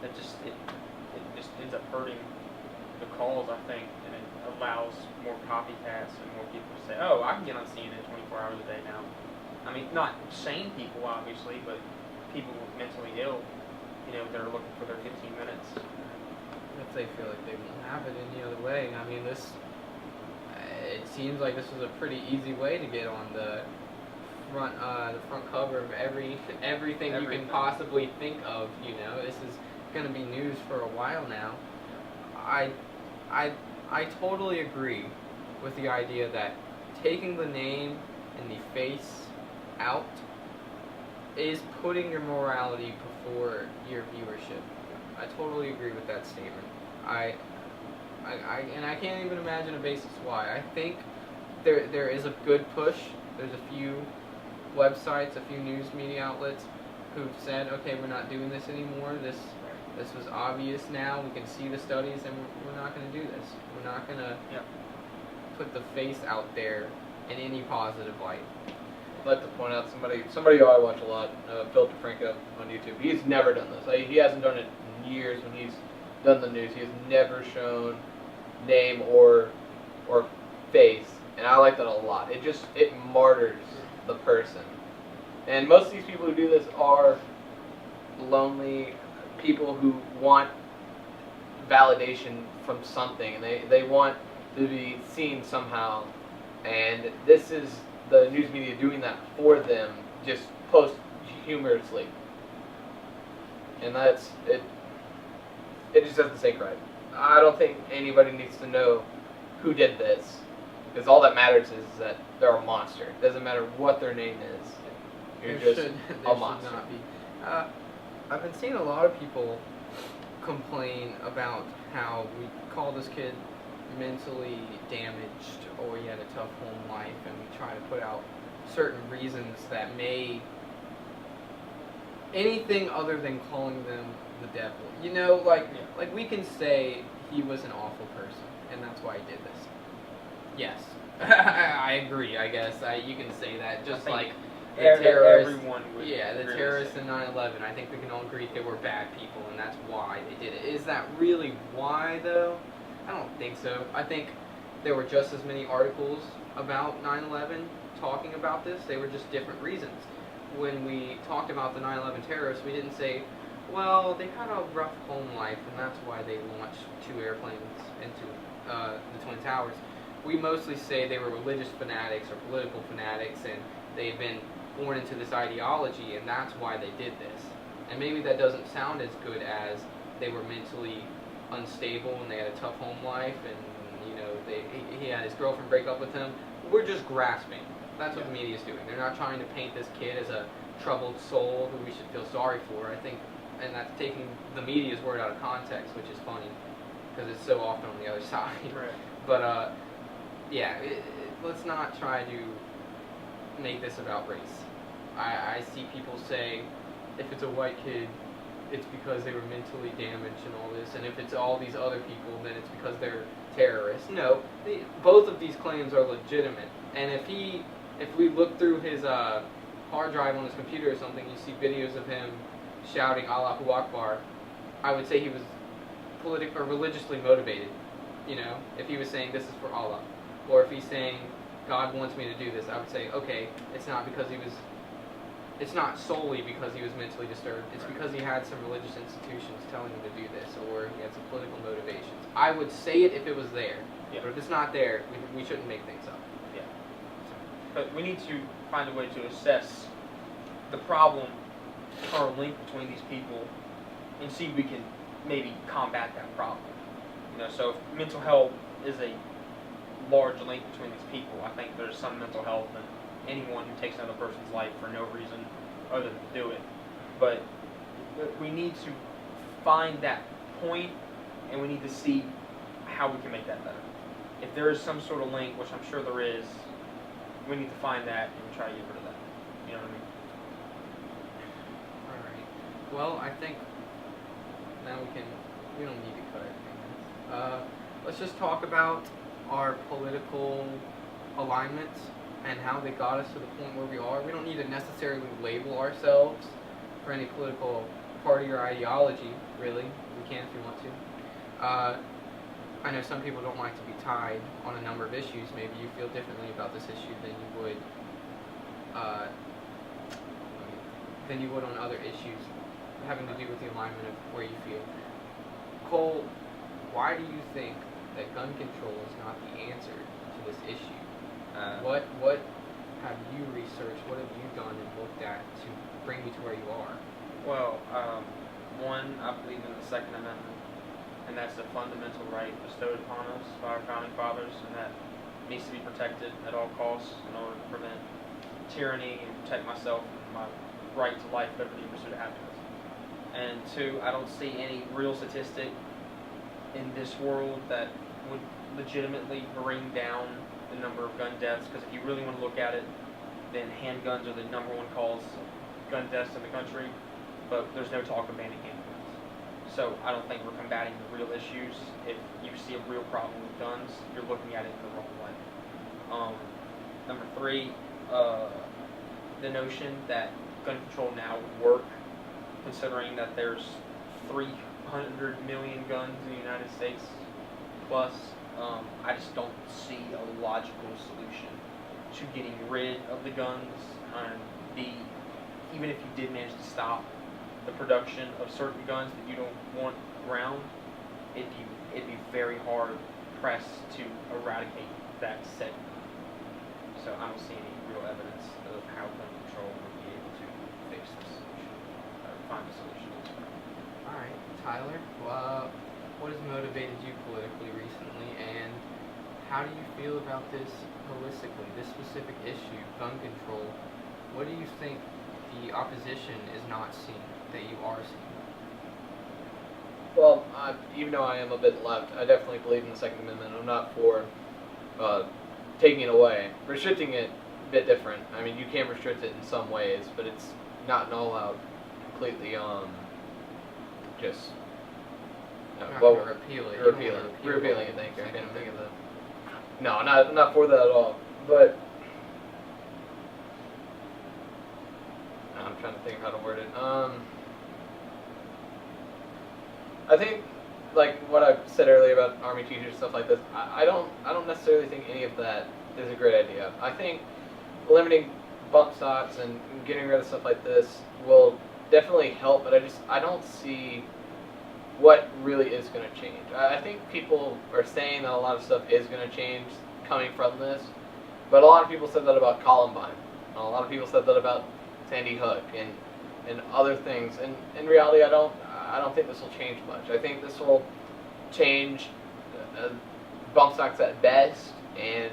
B: that it just ends up hurting the cause, I think, and it allows more copycats and more people to say, oh, I can get on CNN 24 hours a day now. I mean, not sane people, obviously, but people mentally ill, that are looking for their 15 minutes.
A: If they feel like they won't have it any other way. I mean, it seems like this was a pretty easy way to get on the front cover of everything you can possibly think of. This is going to be news for a while now. I totally agree with the idea that taking the name and the face out is putting your morality before your viewership. I totally agree with that statement. And I can't even imagine a basis why. I think there is a good push. There's a few websites, a few news media outlets who've said, okay, we're not doing this anymore. This was obvious now. We can see the studies, and we're not going to do this. We're not going to put the face out there in any positive light.
D: I'd like to point out somebody who I watch a lot, Phil DeFranco on YouTube. He's never done this. He hasn't done it in years when he's done the news. He has never shown name or face, and I like that a lot. It martyrs the person. And most of these people who do this are lonely people who want validation from something, and they want to be seen somehow. And this is the news media doing that for them, just posthumously. And that's it. It just doesn't sync right. I don't think anybody needs to know who did this, because all that matters is that they're a monster. It doesn't matter what their name is. You're
A: There
D: just
A: should
D: a monster.
A: not be. I've been seeing a lot of people complain about how we call this kid mentally damaged, or he had a tough home life, and we try to put out certain reasons that may anything other than calling them the devil. Like we can say he was an awful person, and that's why he did this. Yes, I agree. I guess you can say that, just like the terrorists.
B: Everyone would.
A: Yeah, the
B: agree with
A: terrorists
B: that.
A: in 9/11. I think we can all agree they were bad people, and that's why they did it. Is that really why, though? I don't think so. I think there were just as many articles about 9/11 talking about this. They were just different reasons. When we talked about the 9/11 terrorists, we didn't say, well, they had a rough home life, and that's why they launched 2 airplanes into the Twin Towers. We mostly say they were religious fanatics or political fanatics, and they had been born into this ideology, and that's why they did this. And maybe that doesn't sound as good as they were mentally unstable and they had a tough home life, and he had his girlfriend break up with him. We're just grasping. That's what the media's doing. They're not trying to paint this kid as a troubled soul who we should feel sorry for. I think, and that's taking the media's word out of context, which is funny because it's so often on the other side.
B: Right.
A: But let's not try to make this about race. I see people say, if it's a white kid, it's because they were mentally damaged and all this, and if it's all these other people, then it's because they're terrorists. No, both of these claims are legitimate. And if we look through his hard drive on his computer or something, you see videos of him shouting Allahu Akbar, I would say he was or religiously motivated. You know, if he was saying this is for Allah, or if he's saying God wants me to do this, I would say, okay, it's not solely because he was mentally disturbed. It's because he had some religious institutions telling him to do this, or he had some political motivations. I would say it if it was there,
B: Yeah.
A: but if it's not there, we shouldn't make things up.
B: Yeah. But we need to find a way to assess the problem or link between these people and see if we can maybe combat that problem. You know, so if mental health is a large link between these people, I think there's some mental health in anyone who takes another person's life for no reason other than to do it. But we need to find that point, and we need to see how we can make that better. If there is some sort of link, which I'm sure there is, we need to find that and try to get rid of that. You know what I mean?
A: Alright. Well, I think now we don't need to cut everything. Let's just talk about our political alignments and how they got us to the point where we are. We don't need to necessarily label ourselves for any political party or ideology, really. We can if we want to. I know some people don't like to be tied on a number of issues. Maybe you feel differently about this issue than you would on other issues having to do with the alignment of where you feel. Cole, why do you think that gun control is not the answer to this issue? What have you researched? What have you done and looked at to bring you to where you are?
B: Well, one, I believe in the Second Amendment, and that's a fundamental right bestowed upon us by our founding fathers, and that needs to be protected at all costs in order to prevent tyranny and protect myself and my right to life, liberty, and pursuit of happiness. And two, I don't see any real statistic in this world that would legitimately bring down the number of gun deaths, because if you really want to look at it, then handguns are the number one cause of gun deaths in the country, but there's no talk of banning handguns. So I don't think we're combating the real issues. If you see a real problem with guns, you're looking at it the wrong way. Number three, the notion that gun control now would work, considering that there's 300 million guns in the United States plus. I just don't see a logical solution to getting rid of the guns, and even if you did manage to stop the production of certain guns that you don't want around, it'd be very hard pressed to eradicate that segment. So I don't see any real evidence of how gun control would be able to fix the solution or find a solution to this problem.
A: All right, Tyler. What has motivated you politically recently, and how do you feel about this holistically, this specific issue, gun control? What do you think the opposition is not seeing that you are seeing?
D: Well, even though I am a bit left, I definitely believe in the Second Amendment. I'm not for taking it away. Restricting it, a bit different. I mean, you can restrict it in some ways, but it's not an all-out, completely, just...
A: Repeal it.
D: Repealing it, thank you. I can't think of that. No, not for that at all. But I'm trying to think how to word it. I think, like what I said earlier about army teachers and stuff like this, I don't necessarily think any of that is a great idea. I think limiting bump stocks and getting rid of stuff like this will definitely help, but I don't see what really is going to change. I think people are saying that a lot of stuff is going to change coming from this, but a lot of people said that about Columbine. A lot of people said that about Sandy Hook and other things. And in reality, I don't think this will change much. I think this will change bump stocks at best, and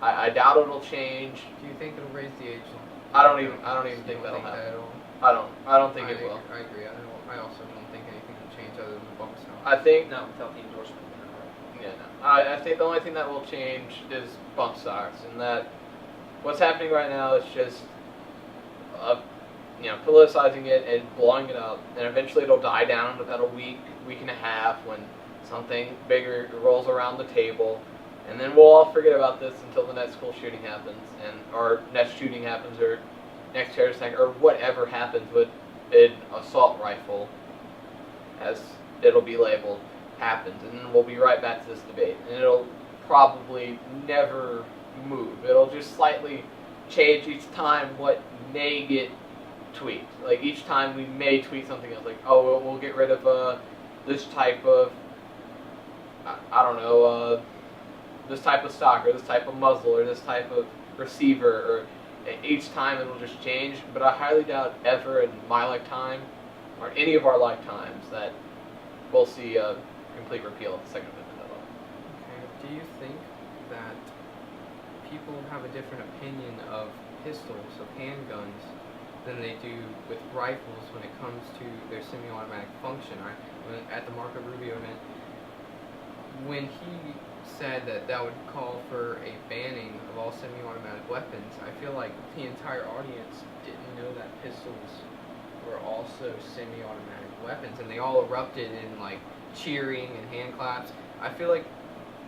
D: I doubt it'll change.
A: Do you think it'll raise the age limit?
D: I don't even think that'll happen. I don't think it will.
A: I agree. I also don't think anything will change other than the bump stock.
D: I think
B: No, without the endorsement.
D: Yeah, no. I think the only thing that will change is bump stocks, and that what's happening right now is just, politicizing it and blowing it up, and eventually it'll die down in about a week, week and a half when something bigger rolls around the table, and then we'll all forget about this until the next school shooting happens, or next shooting happens, or next terrorist attack, or whatever happens with an assault rifle, as it'll be labeled, happens, and then we'll be right back to this debate, and it'll probably never move. It'll just slightly change each time what may get tweaked. Like each time we may tweak something else, like, oh, we'll get rid of this type of, I don't know, this type of stock, or this type of muzzle, or this type of receiver, or each time it'll just change. But I highly doubt ever in my lifetime, or any of our lifetimes, that we'll see a complete repeal of the Second Amendment at all.
A: Okay. Do you think that people have a different opinion of pistols, of handguns, than they do with rifles when it comes to their semi-automatic function? At the Marco Rubio event, when he said that would call for a banning of all semi-automatic weapons, I feel like the entire audience didn't know that pistols were also semi-automatic weapons, and they all erupted in like cheering and hand claps. I feel like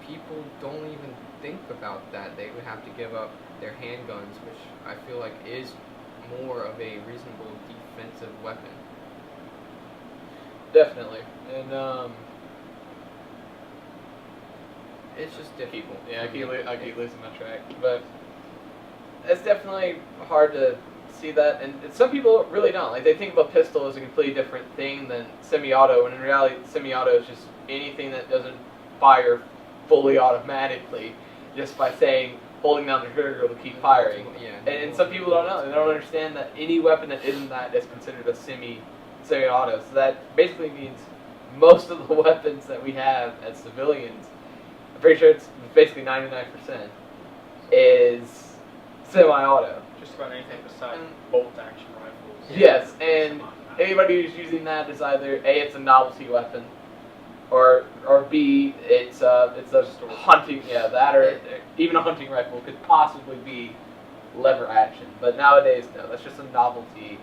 A: people don't even think about that. They would have to give up their handguns, which I feel like is more of a reasonable defensive weapon.
D: Definitely, and
A: It's just difficult.
D: Yeah, I keep losing my track, but it's definitely hard to see that, and some people really don't. Like, they think of a pistol as a completely different thing than semi-auto, and in reality, semi-auto is just anything that doesn't fire fully automatically, just by saying holding down the trigger will keep firing.
A: Yeah.
D: And some people don't know. They don't understand that any weapon that isn't that is considered a semi-auto. So that basically means most of the weapons that we have as civilians, I'm pretty sure it's basically 99%, is semi-auto.
B: Just about anything besides bolt-action rifles.
D: Yes, and anybody who's using that is either A, it's a novelty weapon, or B, it's a hunting, that, or even a hunting rifle could possibly be lever action. But nowadays, no, that's just a novelty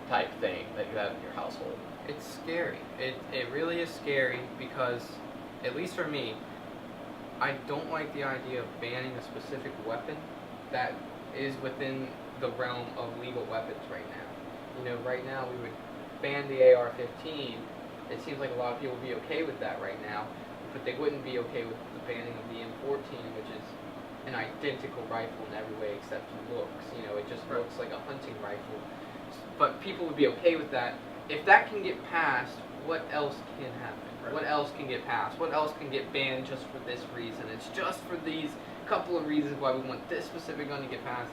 D: type thing that you have in your household.
A: It's scary. It really is scary because, at least for me, I don't like the idea of banning a specific weapon that is within the realm of legal weapons right now. You know, right now we would ban the AR-15. It seems like a lot of people would be okay with that right now, but they wouldn't be okay with the banning of the M14, which is an identical rifle in every way except looks. You know, it just looks like a hunting rifle. But people would be okay with that. If that can get passed, what else can happen? What else can get passed? What else can get banned just for this reason? It's just for these couple of reasons why we want this specific gun to get passed.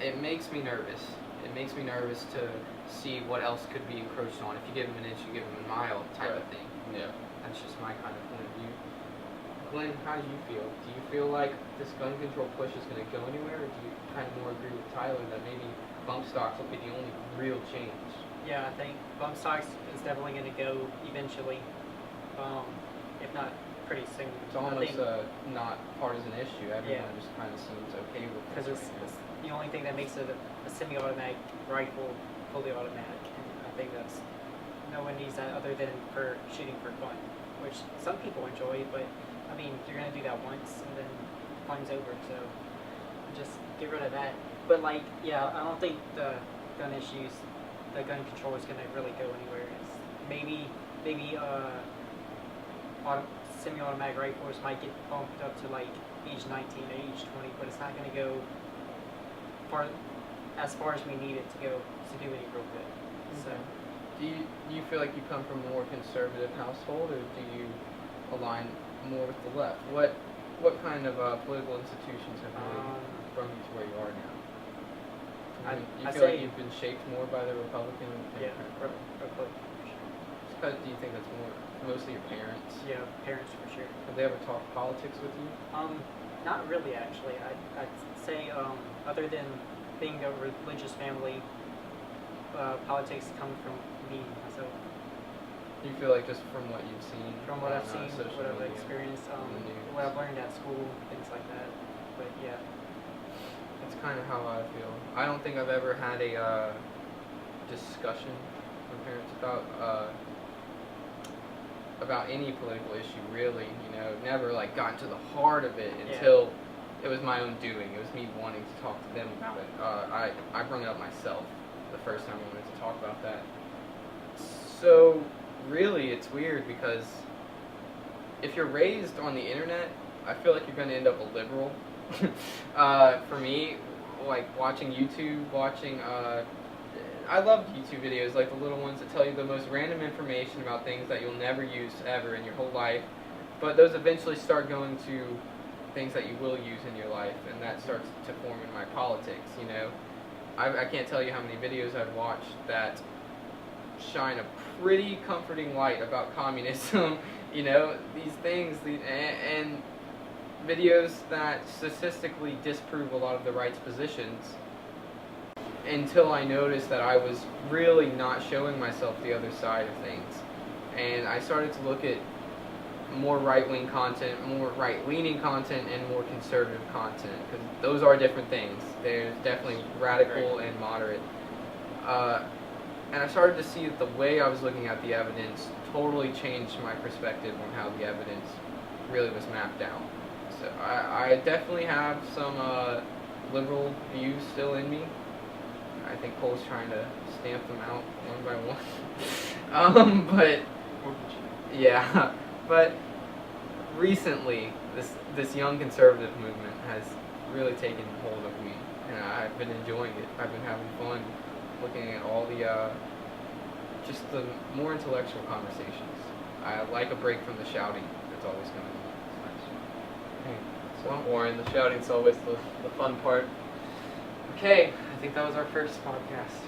A: It makes me nervous. It makes me nervous to see what else could be encroached on. If you give them an inch, you give them a mile type of thing.
D: Yeah.
A: That's just my kind of point of view. Glenn, how do you feel? Do you feel like this gun control push is going to go anywhere, or do you kind of more agree with Tyler that maybe bump stocks will be the only real change?
C: Yeah, I think bump stocks is definitely going to go eventually, if not pretty soon.
A: It's almost not partisan issue. Everyone just kind of seems okay with it.
C: Because it's the only thing that makes it a semi-automatic rifle fully automatic. And I think that's, no one needs that other than for shooting for fun, which some people enjoy, but I mean, you're going to do that once and then fun's over, so just get rid of that. But like, yeah, I don't think the gun control is going to really go anywhere. It's maybe semi-automatic rifles might get bumped up to like age 19 or age 20, but it's not going to go as far as we need it to go to do any real good. So,
A: do you feel like you come from a more conservative household, or do you align more with the left? What kind of political institutions have really brought you to where you are now? You feel like you've been shaped more by the Republican?
C: Republican.
A: Do you think that's mostly your parents?
C: Yeah, parents for sure.
A: Have they ever talked politics with you?
C: Not really actually. I'd say other than being a religious family, politics come from me myself.
A: Do you feel like just from what you've seen?
C: From what I've seen,
A: social
C: what I've
A: media,
C: experienced,
A: the news?
C: what I've learned at school, things like that. But yeah.
A: That's kind of how I feel. I don't think I've ever had a discussion from parents about any political issue, really. You know, never like gotten to the heart of it
C: Yeah.
A: until it was my own doing. It was me wanting to talk to them about it. I brought it up myself the first time I wanted to talk about that. So really, it's weird because if you're raised on the internet, I feel like you're going to end up a liberal. For me, like watching YouTube, I love YouTube videos, like the little ones that tell you the most random information about things that you'll never use ever in your whole life. But those eventually start going to things that you will use in your life, and that starts to form in my politics, you know. I can't tell you how many videos I've watched that shine a pretty comforting light about communism, you know, these things, and videos that statistically disprove a lot of the right's positions, until I noticed that I was really not showing myself the other side of things. And I started to look at more right-wing content, more right-leaning content, and more conservative content, because those are different things. There's definitely radical and moderate. And I started to see that the way I was looking at the evidence totally changed my perspective on how the evidence really was mapped out. So I definitely have some liberal views still in me. I think Cole's trying to stamp them out one by one. But yeah, but recently this young conservative movement has really taken hold of me, and I've been enjoying it. I've been having fun looking at all the just the more intellectual conversations. I like a break from the shouting that's always going on. Hey,
D: So Warren, the shouting's always the fun part.
A: okay, I think that was our first podcast.